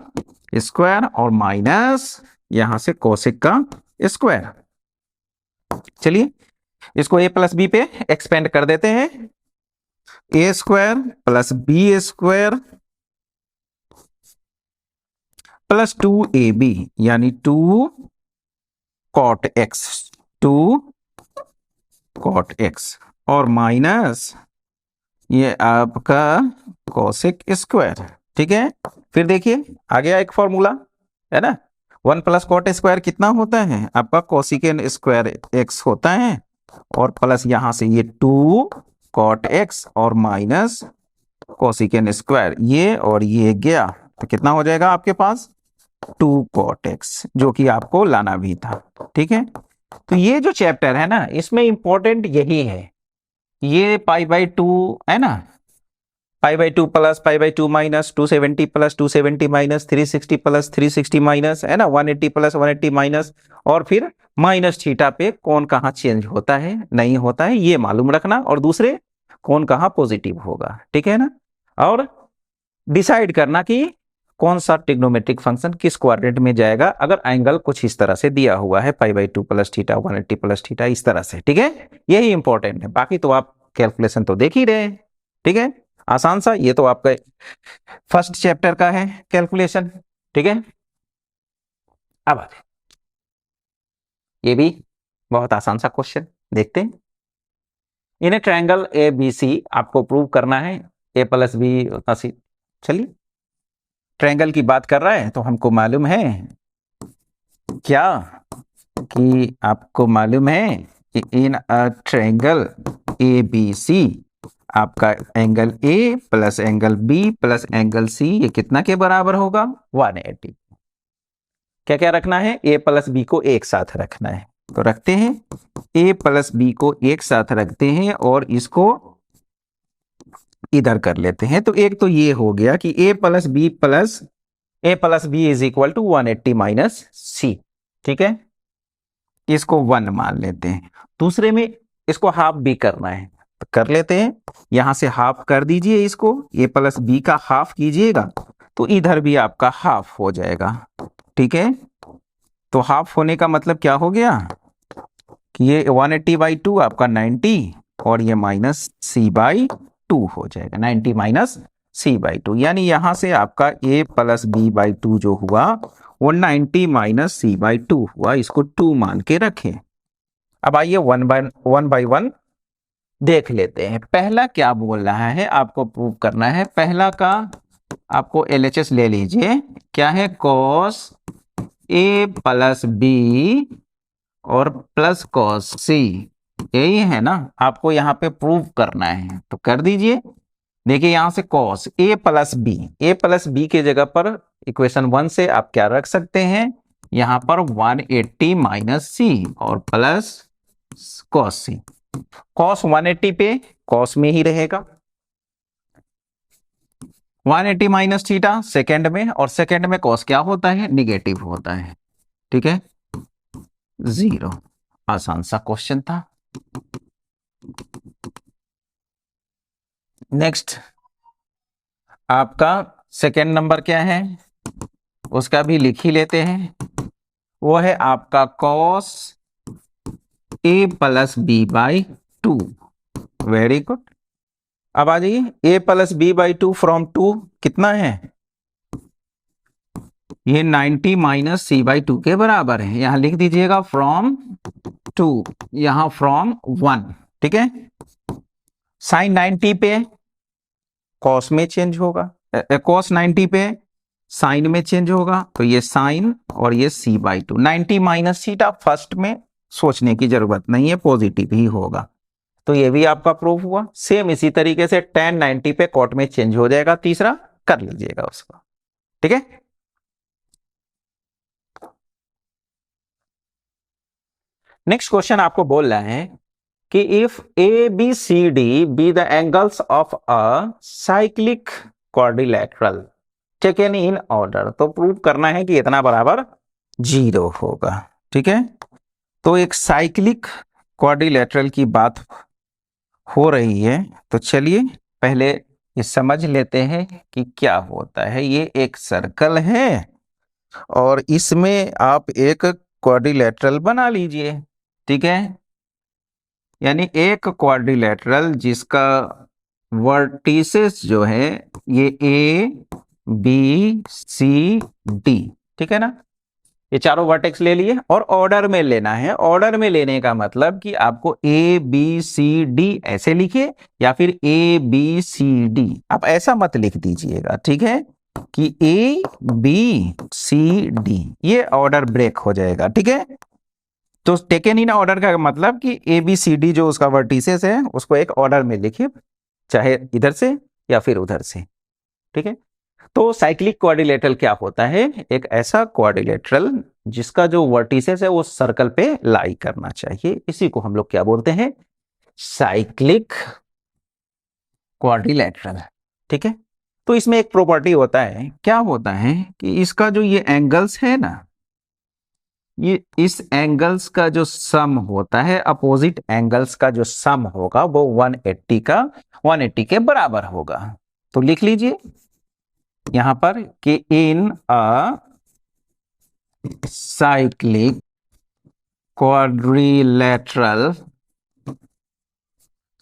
स्क्वायर और माइनस यहां से कोसेक का स्क्वायर। चलिए इसको a प्लस बी पे एक्सपेंड कर देते हैं, a square plus B square plus 2ab, यानी 2 cot x, 2 cot x और माइनस ये आपका कोसेक स्क्वायर। ठीक है, फिर देखिए आ गया एक फॉर्मूला, है ना? 1 प्लस कॉट स्क्वायर कितना होता है? आपका कोसिकेन स्क्वायर x होता है, और प्लस यहां से ये 2 कॉट x और माइनस कोसिकेन स्क्वायर, ये और ये गया, तो कितना हो जाएगा आपके पास? 2 cot x, जो कि आपको लाना भी था। ठीक है, तो ये जो चैप्टर है ना, इसमें इंपॉर्टेंट यही है, ये π/2 है ना, π/2 plus π/2 minus 270 plus 270 minus 360 plus 360 minus, है ना, 180 प्लस 180 माइनस, और फिर माइनस थीटा पे कौन कहाँ चेंज होता है नहीं होता है ये मालूम रखना, और दूसरे कौन कहाँ पॉजिटिव होगा। ठीक है ना, और डिसाइड करना कि कौन सा ट्रिग्नोमेट्रिक फंक्शन किस क्वाड्रेंट में जाएगा, अगर एंगल कुछ इस तरह से दिया हुआ है π/2 प्लस थीटा 180 प्लस थीटा इस तरह से। ठीक है, यही इंपॉर्टेंट है, बाकी तो आप कैलकुलेशन तो देख ही रहे हैं। ठीक है, आसान सा, ये तो आपका फर्स्ट चैप्टर का है कैलकुलेशन। ठीक है, अब ये भी बहुत आसान सा क्वेश्चन देखते हैं। इन ए ट्रायंगल ए बी सी आपको प्रूव करना है, a प्लस बी सी। चलिए ट्रायंगल की बात कर रहा है, तो हमको मालूम है क्या कि आपको मालूम है कि in a triangle A B सी आपका angle A plus angle B plus angle C ये कितना के बराबर होगा? 180। क्या क्या रखना है? A प्लस B को एक साथ रखना है, तो रखते हैं A प्लस B को एक साथ रखते हैं और इसको इधर कर लेते हैं। तो एक तो ये हो गया कि A plus B is equal to 180 minus C। ठीक है, इसको 1 मान लेते हैं। दूसरे में इसको हाफ भी करना है, तो कर लेते हैं, यहां से हाफ कर दीजिए, इसको a प्लस बी का हाफ कीजिएगा, तो इधर भी आपका हाफ हो जाएगा। ठीक है, तो हाफ होने का मतलब क्या हो गया कि ये 180/2 आपका 90 और ये माइनस c/2 हो जाएगा, 90 माइनस c/2, यानी यहां से आपका a प्लस b/2 जो हुआ वो 90 माइनस c/2 हुआ, इसको 2 मान के रखें। अब आइए वन बाय वन देख लेते हैं। पहला क्या बोल रहा है, आपको प्रूव करना है। पहला का आपको LHS ले लीजिए, क्या है? cos A प्लस बी और प्लस cos C, यही है ना, आपको यहाँ पे प्रूव करना है, तो कर दीजिए। देखिए यहां से cos A प्लस बी के जगह पर इक्वेशन 1 से आप क्या रख सकते हैं? यहां पर 180 माइनस C और प्लस cos C। cos 180 पे cos में ही रहेगा, 180 माइनस थीटा सेकेंड में, और सेकेंड में कॉस क्या होता है, निगेटिव होता है, ठीक है, 0। आसान सा क्वेश्चन था। नेक्स्ट आपका सेकेंड नंबर क्या है, उसका भी लिख ही लेते हैं। वो है आपका cos A plus B by 2। Very good. अब आ जाइए, A plus B by 2 from 2 कितना है, ये 90 माइनस सी बाई 2 के बराबर है। यहां लिख दीजिएगा फ्रॉम 2, यहां फ्रॉम 1, ठीक है। साइन 90 पे कॉस में चेंज होगा, कॉस 90 पे साइन में चेंज होगा, तो ये साइन और ये सी बाई 2। 90 माइनस थीटा फर्स्ट में सोचने की जरूरत नहीं है, पॉजिटिव ही होगा, तो ये भी आपका प्रूफ हुआ। सेम इसी तरीके से tan 90 पे कॉट में चेंज हो जाएगा, तीसरा कर लीजिएगा उसको, ठीक है। नेक्स्ट क्वेश्चन आपको बोल रहा है कि if A B C D be the angles of a cyclic quadrilateral taken in order, तो प्रूव करना है कि इतना बराबर 0 होगा, ठीक है। तो एक साइक्लिक क्वाड्रिलैटरल की बात हो रही है, तो चलिए पहले ये समझ लेते हैं कि क्या होता है। ये एक सर्कल है और इसमें आप एक क्वाड्रिलैटरल बना लीजिए, ठीक है। यानी एक क्वाड्रिलैटरल जिसका वर्टिसेस जो है ये ए बी सी डी, ठीक है ना। ये चारों वर्टेक्स ले लिए और ऑर्डर में लेना है। ऑर्डर में लेने का मतलब कि आपको ए बी सी डी ऐसे लिखिए या फिर ए बी सी डी, आप ऐसा मत लिख दीजिएगा, ठीक है, कि ए बी सी डी, ये ऑर्डर ब्रेक हो जाएगा, ठीक है। तो टेकन इन ऑर्डर का मतलब कि ए बी सी डी जो उसका वर्टिसेस है उसको एक ऑर्डर में लिखिए, चाहे इधर से या फिर उधर से, ठीक है। तो साइक्लिक क्वाड्रिलेटरल क्या होता है, एक ऐसा क्वाड्रिलेटरल जिसका जो वर्टिसेस है वो सर्कल पे लाई करना चाहिए, इसी को हम लोग क्या बोलते हैं, साइक्लिक क्वाड्रिलेटरल, ठीक है। तो इसमें एक प्रॉपर्टी होता है, क्या होता है कि इसका जो ये एंगल्स है ना, ये इस एंगल्स का जो सम होता है, अपोजिट एंगल्स का जो सम होगा वो 180 के बराबर होगा। तो लिख लीजिए यहां पर कि in a cyclic quadrilateral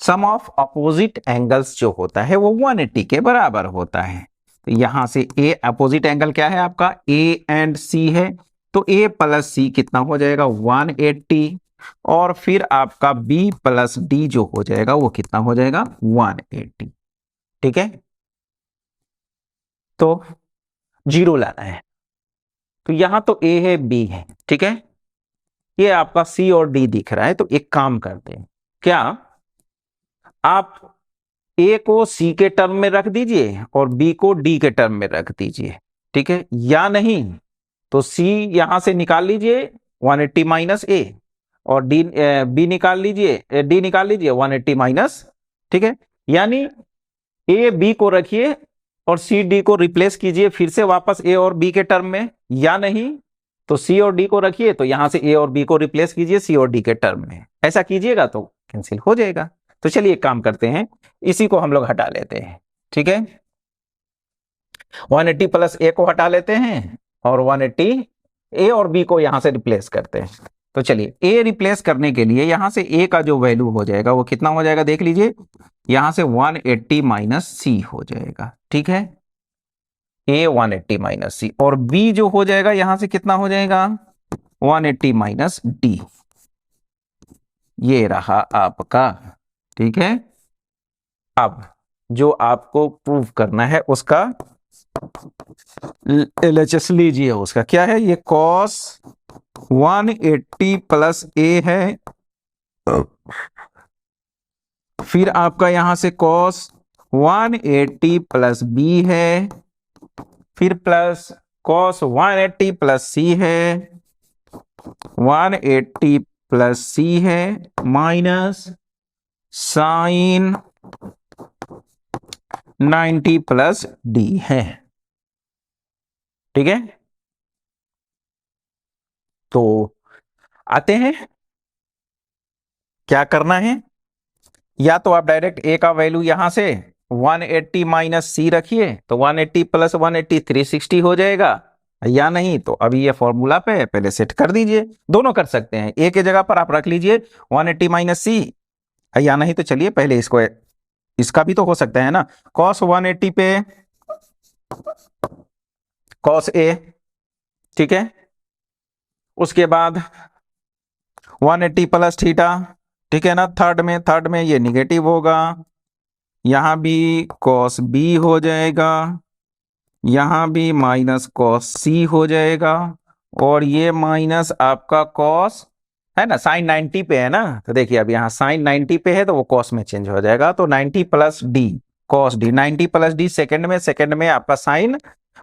sum of opposite angles जो होता है वो 180 के बराबर होता है। तो यहां से ए अपोजिट एंगल क्या है आपका, ए एंड सी है, तो ए प्लस सी कितना हो जाएगा 180, और फिर आपका बी प्लस डी जो हो जाएगा वो कितना हो जाएगा 180, ठीक है। तो 0 लाना है, तो यहां तो ए है बी है, ठीक है, ये आपका सी और डी दिख रहा है। तो एक काम करते हैं, क्या आप ए को सी के टर्म में रख दीजिए और बी को डी के टर्म में रख दीजिए, ठीक है, या नहीं तो सी यहां से निकाल लीजिए 180 माइनस ए, और डी बी निकाल लीजिए, डी निकाल लीजिए 180 माइनस, ठीक है। यानी ए बी को रखिए और सी डी को रिप्लेस कीजिए फिर से वापस ए और बी के टर्म में, या नहीं तो सी और डी को रखिए तो यहां से ए और बी को रिप्लेस कीजिए सी और डी के टर्म में। ऐसा कीजिएगा तो कैंसिल हो जाएगा। तो चलिए एक काम करते हैं, इसी को हम लोग हटा लेते हैं, ठीक है। 180 प्लस ए को हटा लेते हैं और 180 ए और बी को यहां से रिप्लेस करते हैं। तो चलिए ए रिप्लेस करने के लिए यहां से ए का जो वैल्यू हो जाएगा वो कितना हो जाएगा, देख लीजिए, यहां से 180 माइनस सी हो जाएगा, ठीक है, ए 180 माइनस सी, और बी जो हो जाएगा यहां से कितना हो जाएगा 180 माइनस डी, ये रहा आपका, ठीक है। अब जो आपको प्रूव करना है उसका एलएचएस लीजिए, उसका क्या है, ये कॉस 180 प्लस ए है, फिर आपका यहां से कॉस 180 प्लस बी है, फिर प्लस कॉस 180 प्लस सी है, 180 प्लस सी है, माइनस साइन 90 प्लस डी है। ठीक है, तो आते हैं, क्या करना है, या तो आप डायरेक्ट ए का वैल्यू यहां से 180 माइनस सी रखिए तो 180 प्लस 180 360 हो जाएगा, या नहीं तो अभी ये फॉर्मूला पे पहले सेट कर दीजिए। दोनों कर सकते हैं, ए के जगह पर आप रख लीजिए 180 माइनस सी, या नहीं तो चलिए पहले इसको, इसका भी तो हो सकता है ना, cos 180 पे cos ए, ठीक है, उसके बाद 180 प्लस थीटा, ठीक है ना, थर्ड में ये निगेटिव होगा, यहां भी cos बी हो जाएगा, यहां भी माइनस cos सी हो जाएगा, और ये माइनस आपका cos है ना, साइन 90 पे है ना, तो देखिए अब यहाँ साइन 90 पे है तो वो cos में चेंज हो जाएगा, तो 90 plus D cos D, 90 plus D second में आपका साइन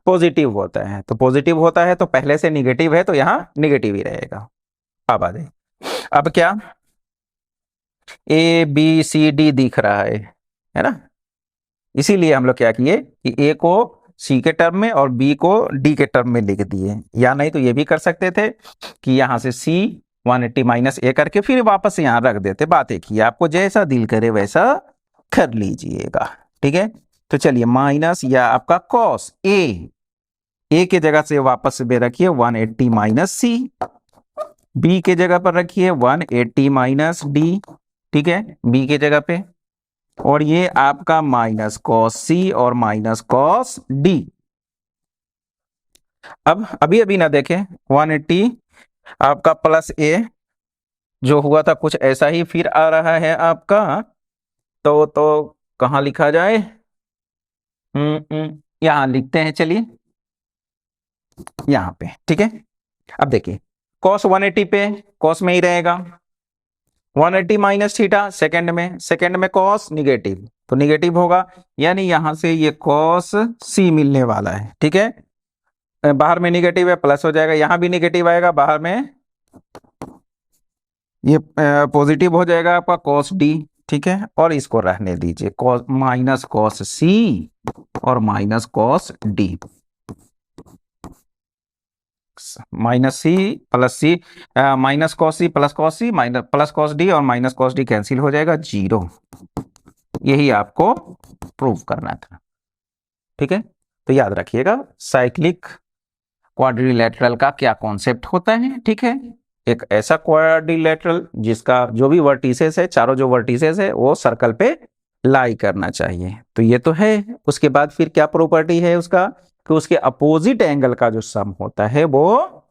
पॉजिटिव होता है, तो पॉजिटिव होता है तो पहले से निगेटिव है तो यहाँ निगेटिव ही रहेगा। अब आ जाए, अब क्या, ए बी सी डी दिख रहा है ना, इसीलिए हम लोग क्या किए कि ए को सी के टर्म में और बी को डी के टर्म में लिख दिए, या नहीं तो ये भी कर सकते थे कि यहां से सी 180 माइनस ए करके फिर वापस यहां रख देते, बात एक ही, आपको जैसा दिल करे वैसा कर लीजिएगा। ठीक है, तो चलिए माइनस या आपका कॉस ए के जगह से वापस में रखिए 180 माइनस सी, बी के जगह पर रखिए 180 माइनस डी, ठीक है, बी के जगह पे, और ये आपका माइनस कॉस सी और माइनस कॉस डी। अब अभी ना देखें, 180 आपका प्लस ए जो हुआ था कुछ ऐसा ही फिर आ रहा है आपका, तो कहां लिखा जाए, यहां लिखते हैं, चलिए यहां पे, ठीक है। अब देखिए cos 180 पे cos में ही रहेगा, 180 माइनस थीटा सेकंड में cos निगेटिव तो निगेटिव होगा, यानी यहां से ये cos c मिलने वाला है, ठीक है, बाहर में निगेटिव है प्लस हो जाएगा, यहां भी निगेटिव आएगा, बाहर में ये पॉजिटिव हो जाएगा आपका cos d, ठीक है, और इसको रहने दीजिए माइनस cos c और minus cos d, minus c plus c, minus cos c minus plus cos d और माइनस कॉस डी कैंसिल हो जाएगा, 0। यही आपको प्रूव करना था, ठीक है। तो याद रखिएगा साइक्लिक क्वाड्रिलेटरल का क्या कॉन्सेप्ट होता है, ठीक है, एक ऐसा क्वाड्रिलेटरल जिसका जो भी वर्टिसेस है, चारों जो वर्टिसेस है वो सर्कल पे लाई करना चाहिए, तो ये तो है। उसके बाद फिर क्या प्रॉपर्टी है उसका, कि उसके अपोजिट एंगल का जो सम होता है वो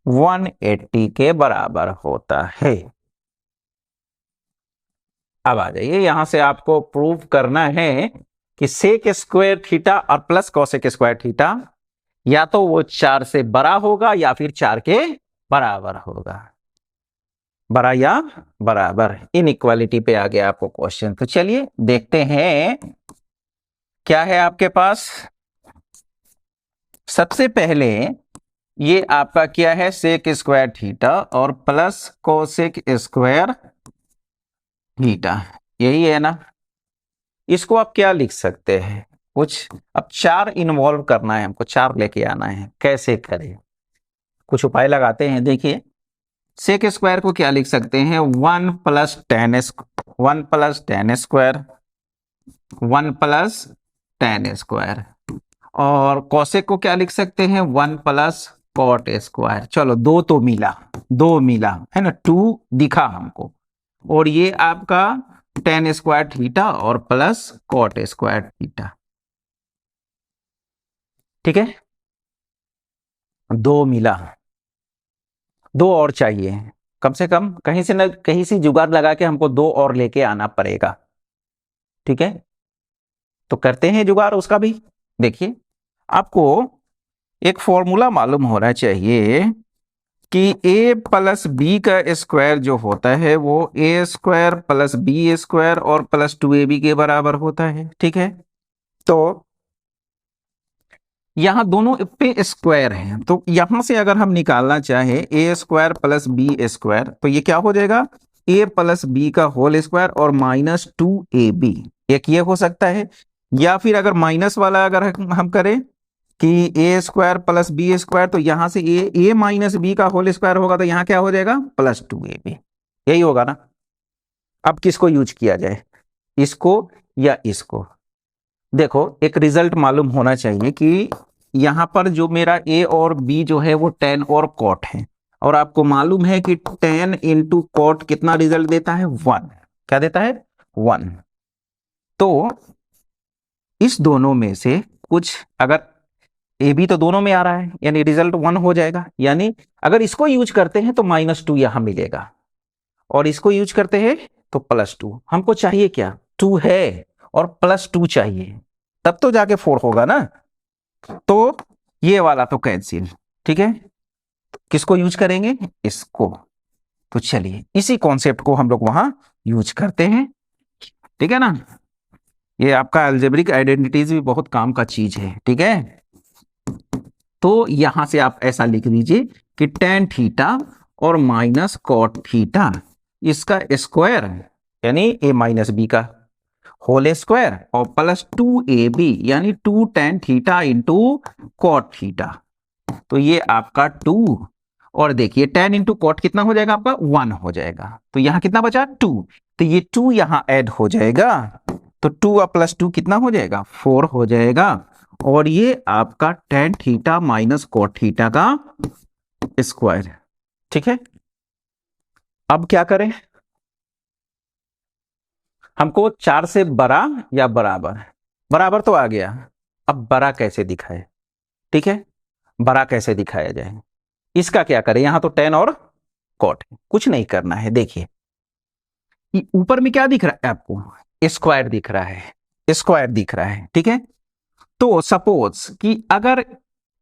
180 के बराबर होता है। अब आ जाइए, यहां से आपको प्रूव करना है कि सेक स्क्वायर थीटा और प्लस कॉसेक स्क्वायर थीटा या तो वो 4 से बड़ा होगा या फिर 4 के बराबर होगा, बड़ा या बराबर, इनइक्वालिटी पे आ गया आपको क्वेश्चन। तो चलिए देखते हैं क्या है आपके पास। सबसे पहले ये आपका क्या है, सेक स्क्वायर थीटा और प्लस कोसेक स्क्वायर थीटा, यही है ना। इसको आप क्या लिख सकते हैं कुछ, अब 4 इन्वॉल्व करना है हमको, 4 लेके आना है, कैसे करें, कुछ उपाय लगाते हैं। देखिए सेक स्क्वायर को क्या लिख सकते हैं, 1 plus ten square, 1 plus ten square, और कोसेक को क्या लिख सकते हैं, 1 प्लस कॉट स्क्वायर। चलो दो मिला है ना, 2 दिखा हमको, और ये आपका टेन स्क्वायर थीटा और प्लस कॉट स्क्वायर थीटा, ठीक है, 2 मिला, 2 और चाहिए कम से कम, कहीं से न कहीं से जुगाड़ लगा के हमको 2 और लेके आना पड़ेगा, ठीक है। तो करते हैं जुगाड़ उसका भी। देखिए आपको एक फॉर्मूला मालूम होना चाहिए कि a प्लस बी का स्क्वायर जो होता है वो a square plus B square और प्लस 2ab के बराबर होता है, ठीक है। तो यहां दोनों पे स्क्वायर है, तो यहां से अगर हम निकालना चाहे a square plus B square, तो ये क्या हो जाएगा, a प्लस बी का होल स्क्वायर और माइनस 2ab, एक ये हो सकता है, या फिर अगर माइनस वाला अगर हम करें कि ए स्क्वायर प्लस बी स्क्वायर, तो यहां से ए माइनस बी का होल स्क्वायर होगा, तो यहां क्या हो जाएगा प्लस 2ab, यही होगा ना। अब किसको यूज किया जाए, इसको या इसको? देखो एक रिजल्ट मालूम होना चाहिए कि यहां पर जो मेरा ए और बी जो है वो tan और cot है, और आपको मालूम है कि tan इंटू कॉट कितना रिजल्ट देता है 1, क्या देता है 1। तो इस दोनों में से कुछ, अगर ए बी तो दोनों में आ रहा है यानी रिजल्ट 1 हो जाएगा, यानी अगर इसको यूज करते हैं तो -2 यहां मिलेगा, और इसको यूज करते हैं तो +2। हमको चाहिए क्या, 2 है और +2 चाहिए, तब तो जाके 4 होगा ना। तो ये वाला तो कैंसिल, ठीक है, किसको यूज करेंगे, इसको। तो चलिए इसी कॉन्सेप्ट को हम लोग वहां यूज करते हैं, ठीक है ना। ये आपका अलजेब्रिक आइडेंटिटीज भी बहुत काम का चीज है, ठीक है। तो यहां से आप ऐसा लिख दीजिए कि tan थीटा और माइनस कॉट थीटा, इसका स्क्वायर यानी a माइनस बी का होल स्क्वायर, और +2ab यानी 2 tan theta into cot theta. तो ये आपका 2, और देखिए tan इंटू कॉट कितना हो जाएगा आपका 1 हो जाएगा, तो यहां कितना बचा 2, तो ये 2 यहां ऐड हो जाएगा, तो 2 और +2 कितना हो जाएगा 4 हो जाएगा, और ये आपका tan theta minus cot theta का स्क्वायर, ठीक है। अब क्या करें, हमको 4 से बड़ा या बराबर, बराबर तो आ गया, अब बड़ा कैसे दिखाए, ठीक है, बड़ा कैसे दिखाया जाए, इसका क्या करें, यहां तो tan और cot है, कुछ नहीं करना है। देखिए ऊपर में क्या दिख रहा है आपको, स्क्वायर दिख रहा है, स्क्वायर दिख रहा है, ठीक है। तो सपोज कि अगर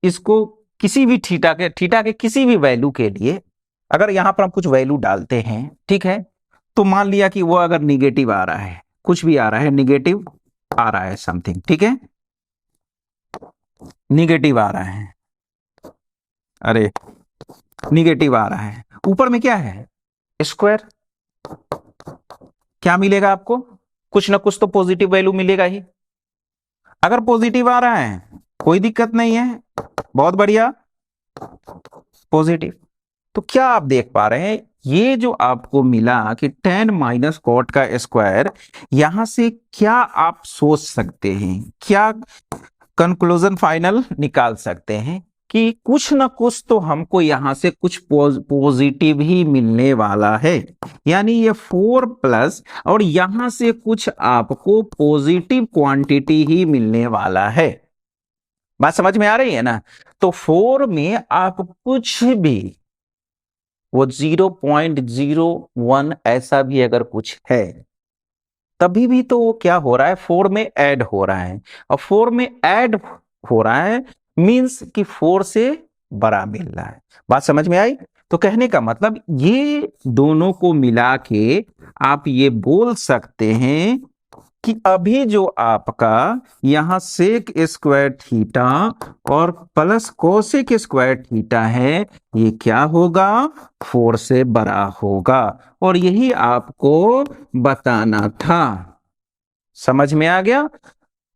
इसको किसी भी थीटा के किसी भी वैल्यू के लिए अगर यहां पर हम कुछ वैल्यू डालते हैं, ठीक है, तो मान लिया कि वो अगर निगेटिव आ रहा है, कुछ भी आ रहा है, निगेटिव आ रहा है समथिंग, ठीक है, निगेटिव आ रहा है, अरे निगेटिव आ रहा है, ऊपर में क्या है स्क्वायर, क्या मिलेगा आपको, कुछ ना कुछ तो पॉजिटिव वैल्यू मिलेगा ही। अगर पॉजिटिव आ रहा है कोई दिक्कत नहीं है, बहुत बढ़िया, पॉजिटिव। तो क्या आप देख पा रहे हैं, ये जो आपको मिला कि tan माइनस कॉट का स्क्वायर, यहां से क्या आप सोच सकते हैं, क्या कंक्लूजन फाइनल निकाल सकते हैं कि कुछ ना कुछ तो हमको यहां से कुछ पॉजिटिव ही मिलने वाला है, यानी ये 4 प्लस और यहां से कुछ आपको पॉजिटिव क्वांटिटी ही मिलने वाला है। बात समझ में आ रही है ना। तो 4 में आप कुछ भी, वो 0.01 ऐसा भी अगर कुछ है, तभी भी तो वो क्या हो रहा है 4 में ऐड हो रहा है, और 4 में ऐड हो रहा है मींस कि 4 से बड़ा मिल रहा है। बात समझ में आई। तो कहने का मतलब ये दोनों को मिला के आप ये बोल सकते हैं कि अभी जो आपका यहां सेक स्क्वायर थीटा और प्लस कोसेक स्क्वायर थीटा है, ये क्या होगा 4 से बड़ा होगा, और यही आपको बताना था। समझ में आ गया,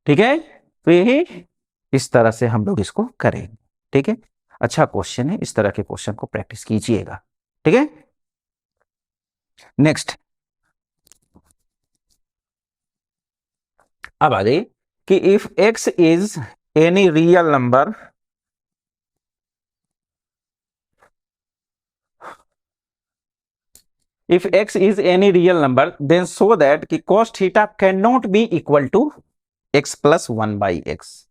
ठीक है। तो यही इस तरह से हम लोग इसको करेंगे, ठीक है। अच्छा क्वेश्चन है, इस तरह के क्वेश्चन को प्रैक्टिस कीजिएगा, ठीक है। नेक्स्ट अब आ जाइए कि if x is any real number, if x is any real number then show that कि cos theta cannot be equal to x plus 1 by x।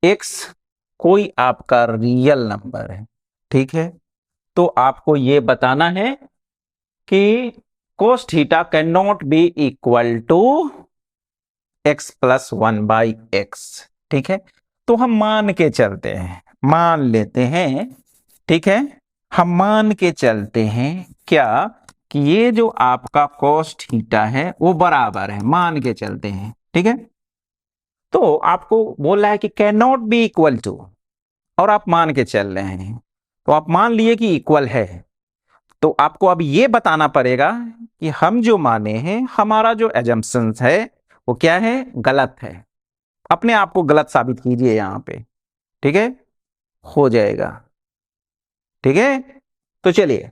x कोई आपका रियल नंबर है, ठीक है, तो आपको ये बताना है कि cos theta cannot be equal to x plus 1 by x, ठीक है। तो हम मान के चलते हैं, मान लेते हैं, ठीक है, हम मान के चलते हैं क्या कि ये जो आपका cos थीटा है वो बराबर है, मान के चलते हैं, ठीक है। तो आपको बोल रहा है कि can not be equal to, और आप मान के चल रहे हैं, तो आप मान लिए कि इक्वल है, तो आपको अब ये बताना पड़ेगा कि हम जो माने हैं, हमारा जो एजम्पशंस है वो क्या है, गलत है। अपने आप को गलत साबित कीजिए यहां पे, ठीक है, हो जाएगा। ठीक है, तो चलिए,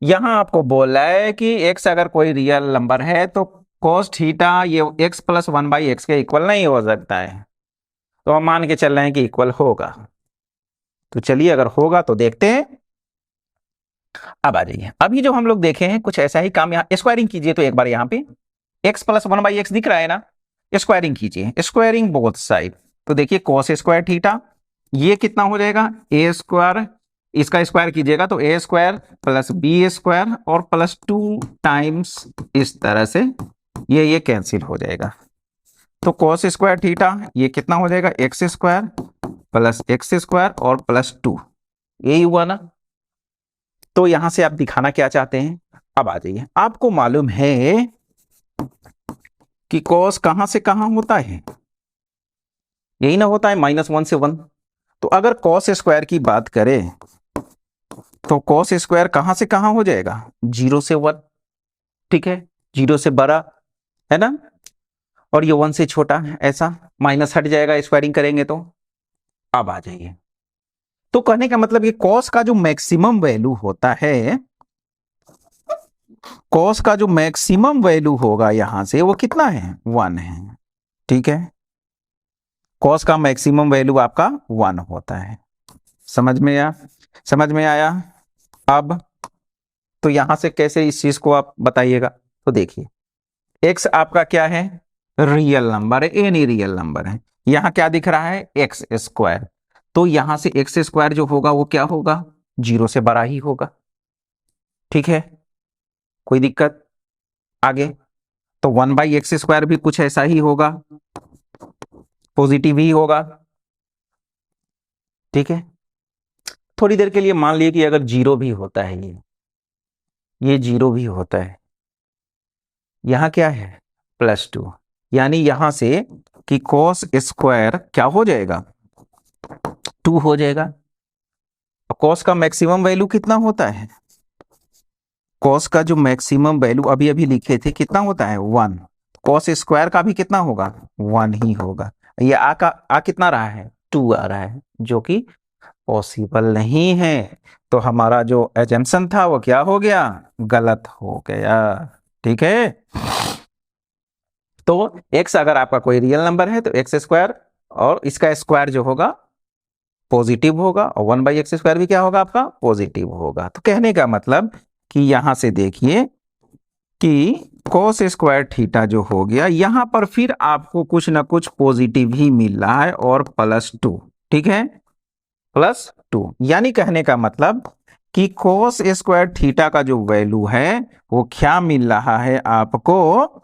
यहां आपको बोल रहा है कि x अगर कोई रियल नंबर है तो cos थीटा ये x प्लस 1/x के इक्वल नहीं हो सकता है। तो हम मान के चल रहे हैं कि इक्वल होगा। तो चलिए, अगर होगा तो देखते हैं। अब आ जाइए, अभी जो हम लोग देखे हैं कुछ ऐसा ही काम, यहाँ स्क्वायरिंग कीजिए तो एक बार यहाँ पे x प्लस 1/x दिख रहा है ना, स्क्वायरिंग कीजिए, स्क्वायरिंग बोथ साइड। तो देखिए cos स्क्वायर थीटा ये कितना हो जाएगा, a स्क्वायर, इसका स्क्वायर कीजिएगा तो a square plus B square और प्लस 2 टाइम्स इस तरह से ये कैंसिल हो जाएगा। तो cos स्क्वायर थीटा ये कितना हो जाएगा, x square plus x square और प्लस 2, यही हुआ ना। तो यहां से आप दिखाना क्या चाहते हैं, अब आ जाइए, आपको मालूम है कि cos कहां से कहां होता है, यही ना होता है -1 से 1। तो अगर cos स्क्वायर की बात करें तो cos स्क्वायर कहां से कहां हो जाएगा, 0 से 1, ठीक है, 0 से बड़ा है ना, और ये 1 से छोटा, ऐसा माइनस हट जाएगा स्क्वायरिंग करेंगे तो। अब आ जाइए, तो कहने का मतलब ये cos का जो मैक्सिमम वैल्यू होता है, cos का जो मैक्सिमम वैल्यू होगा यहां से वो कितना है, 1 है, ठीक है। cos का मैक्सिमम वैल्यू आपका 1 होता है। समझ में आया, समझ में आया। अब तो यहां से कैसे इस चीज को आप बताइएगा, तो देखिए x आपका क्या है, रियल नंबर है, एनी रियल नंबर है। यहां क्या दिख रहा है, एक्स स्क्वायर, तो यहां से एक्स स्क्वायर जो होगा वो क्या होगा, 0 से बड़ा ही होगा, ठीक है, कोई दिक्कत। आगे तो 1/x स्क्वायर भी कुछ ऐसा ही होगा, पॉजिटिव ही होगा, ठीक है। थोड़ी देर के लिए मान लिए कि अगर 0 भी होता है, ये 0 भी होता है, यहां क्या है, +2, यानी यहां से कि cos स्क्वायर क्या हो जाएगा, 2 हो जाएगा। cos का मैक्सिमम वैल्यू कितना होता है, cos का जो मैक्सिमम वैल्यू अभी अभी लिखे थे कितना होता है, 1। cos स्क्वायर का भी कितना होगा, 1 ही होगा। ये आ कितना रहा है, 2 आ रहा है, जो कि पॉसिबल नहीं है। तो हमारा जो एजम्पशन था वो क्या हो गया, गलत हो गया, ठीक है। तो x अगर आपका कोई रियल नंबर है तो एक्स स्क्वायर और इसका स्क्वायर जो होगा पॉजिटिव होगा, और 1/x स्क्वायर भी क्या होगा आपका, पॉजिटिव होगा। तो कहने का मतलब कि यहां से देखिए कि cos स्क्वायर थीटा जो हो गया, यहां पर फिर आपको कुछ ना कुछ पॉजिटिव ही मिल रहा है और +2, ठीक है, +2, यानी कहने का मतलब कि cos स्क्वायर थीटा का जो वैल्यू है वो क्या मिल रहा है आपको,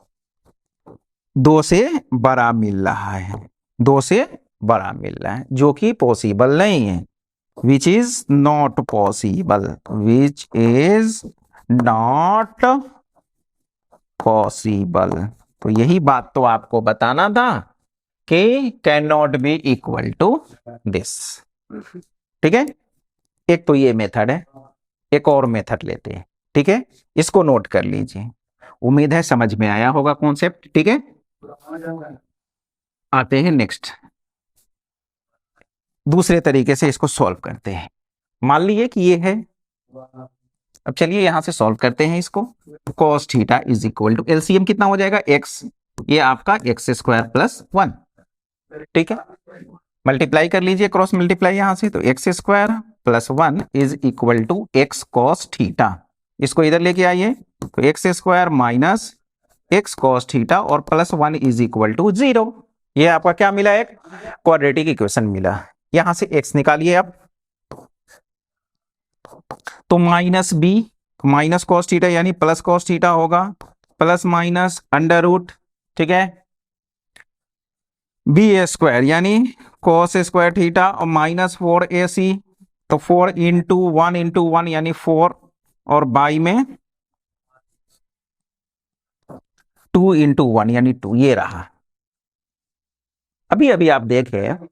2 से बड़ा मिल रहा है, 2 से बड़ा मिल रहा है, जो कि पॉसिबल नहीं है, which is not possible, which is not possible. तो यही बात तो आपको बताना था कि can not be equal to this, ठीक है। एक तो ये मेथड है, एक और मेथड लेते हैं, ठीक है, इसको नोट कर लीजिए। उम्मीद है समझ में आया होगा कॉन्सेप्ट, ठीक है। आते हैं नेक्स्ट, दूसरे तरीके से इसको सॉल्व करते हैं। मान लीजिए कि ये है, अब चलिए यहां से सॉल्व करते हैं इसको। cos theta is equal to LCM कितना हो जाएगा, x, ये आपका एक्स स्क्वायर प्लस 1, ठीक है, मल्टीप्लाई कर लीजिए, क्रॉस मल्टीप्लाई यहां से, तो x square plus 1 is equal to x cos theta, इसको इधर लेके आइए, तो x square minus x cos theta और +1 इज इक्वल टू 0। ये आपका क्या मिला, एक क्वाड्रेटिक इक्वेशन मिला। यहां से x निकालिए अब, तो -b, माइनस कॉस थीटा यानी प्लस कॉस थीटा होगा, प्लस माइनस अंडर रूट, ठीक है, बी स्क्वायर यानी cos स्क्वायर थीटा और -4ac, तो 4 इंटू 1 यानी 4, और बाई में 2 इंटू 1 यानी 2, ये रहा। अभी अभी आप देखें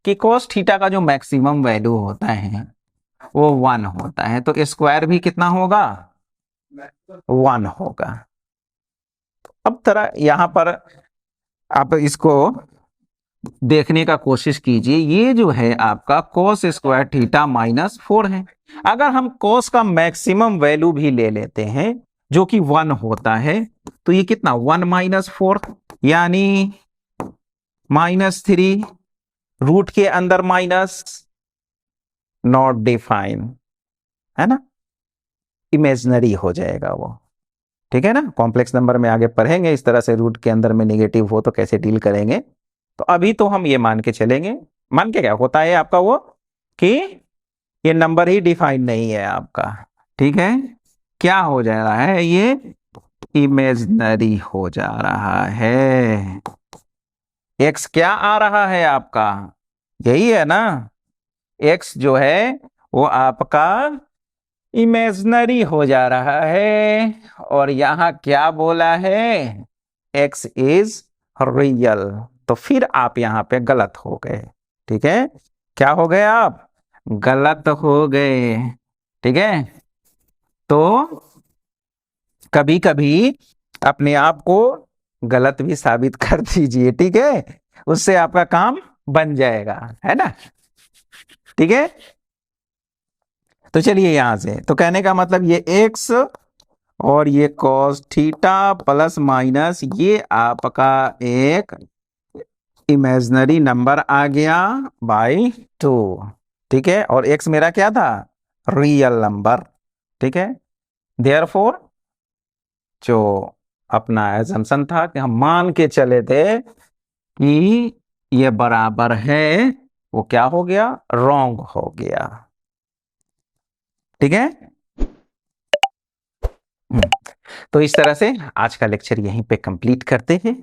कि cos थीटा का जो मैक्सिमम वैल्यू होता है वो 1 होता है, तो स्क्वायर भी कितना होगा, 1 होगा। अब तरह यहां पर आप इसको देखने का कोशिश कीजिए, ये जो है आपका cos स्क्वायर थीटा माइनस 4 है। अगर हम cos का मैक्सिमम वैल्यू भी ले लेते हैं जो कि 1 होता है, तो ये कितना 1 माइनस 4 यानी -3, रूट के अंदर माइनस, नॉट डिफाइन, है ना, इमेजिनरी हो जाएगा वो। ठीक है ना, कॉम्प्लेक्स नंबर में आगे पढ़ेंगे इस तरह से, रूट के अंदर में नेगेटिव हो तो कैसे डील करेंगे। तो अभी तो हम ये मान के चलेंगे, मान के क्या होता है आपका वो कि ये नंबर ही डिफाइन नहीं है आपका। ठीक है, क्या हो जा रहा है, ये इमेजिनरी हो जा रहा है। एक्स क्या आ रहा है आपका, यही है ना, एक्स जो है वो आपका इमेजिनरी हो जा रहा है। और यहां क्या बोला है, एक्स इज रियल, तो फिर आप यहां पे गलत हो गए। ठीक है, क्या हो गए आप, गलत हो गए। ठीक है, तो कभी कभी अपने आप को गलत भी साबित कर दीजिए, ठीक है, उससे आपका काम बन जाएगा, है ना। ठीक है, तो चलिए यहां से, तो कहने का मतलब ये एक्स और ये cos थीटा प्लस माइनस ये आपका एक इमेजिनरी नंबर आ गया बाई 2। ठीक है, और x मेरा क्या था, रियल नंबर। ठीक है, देयरफॉर जो अपना एजम्पशन था कि हम मान के चले थे कि ये बराबर है, वो क्या हो गया, रॉन्ग हो गया। ठीक है, तो इस तरह से आज का लेक्चर यहीं पे कंप्लीट करते हैं।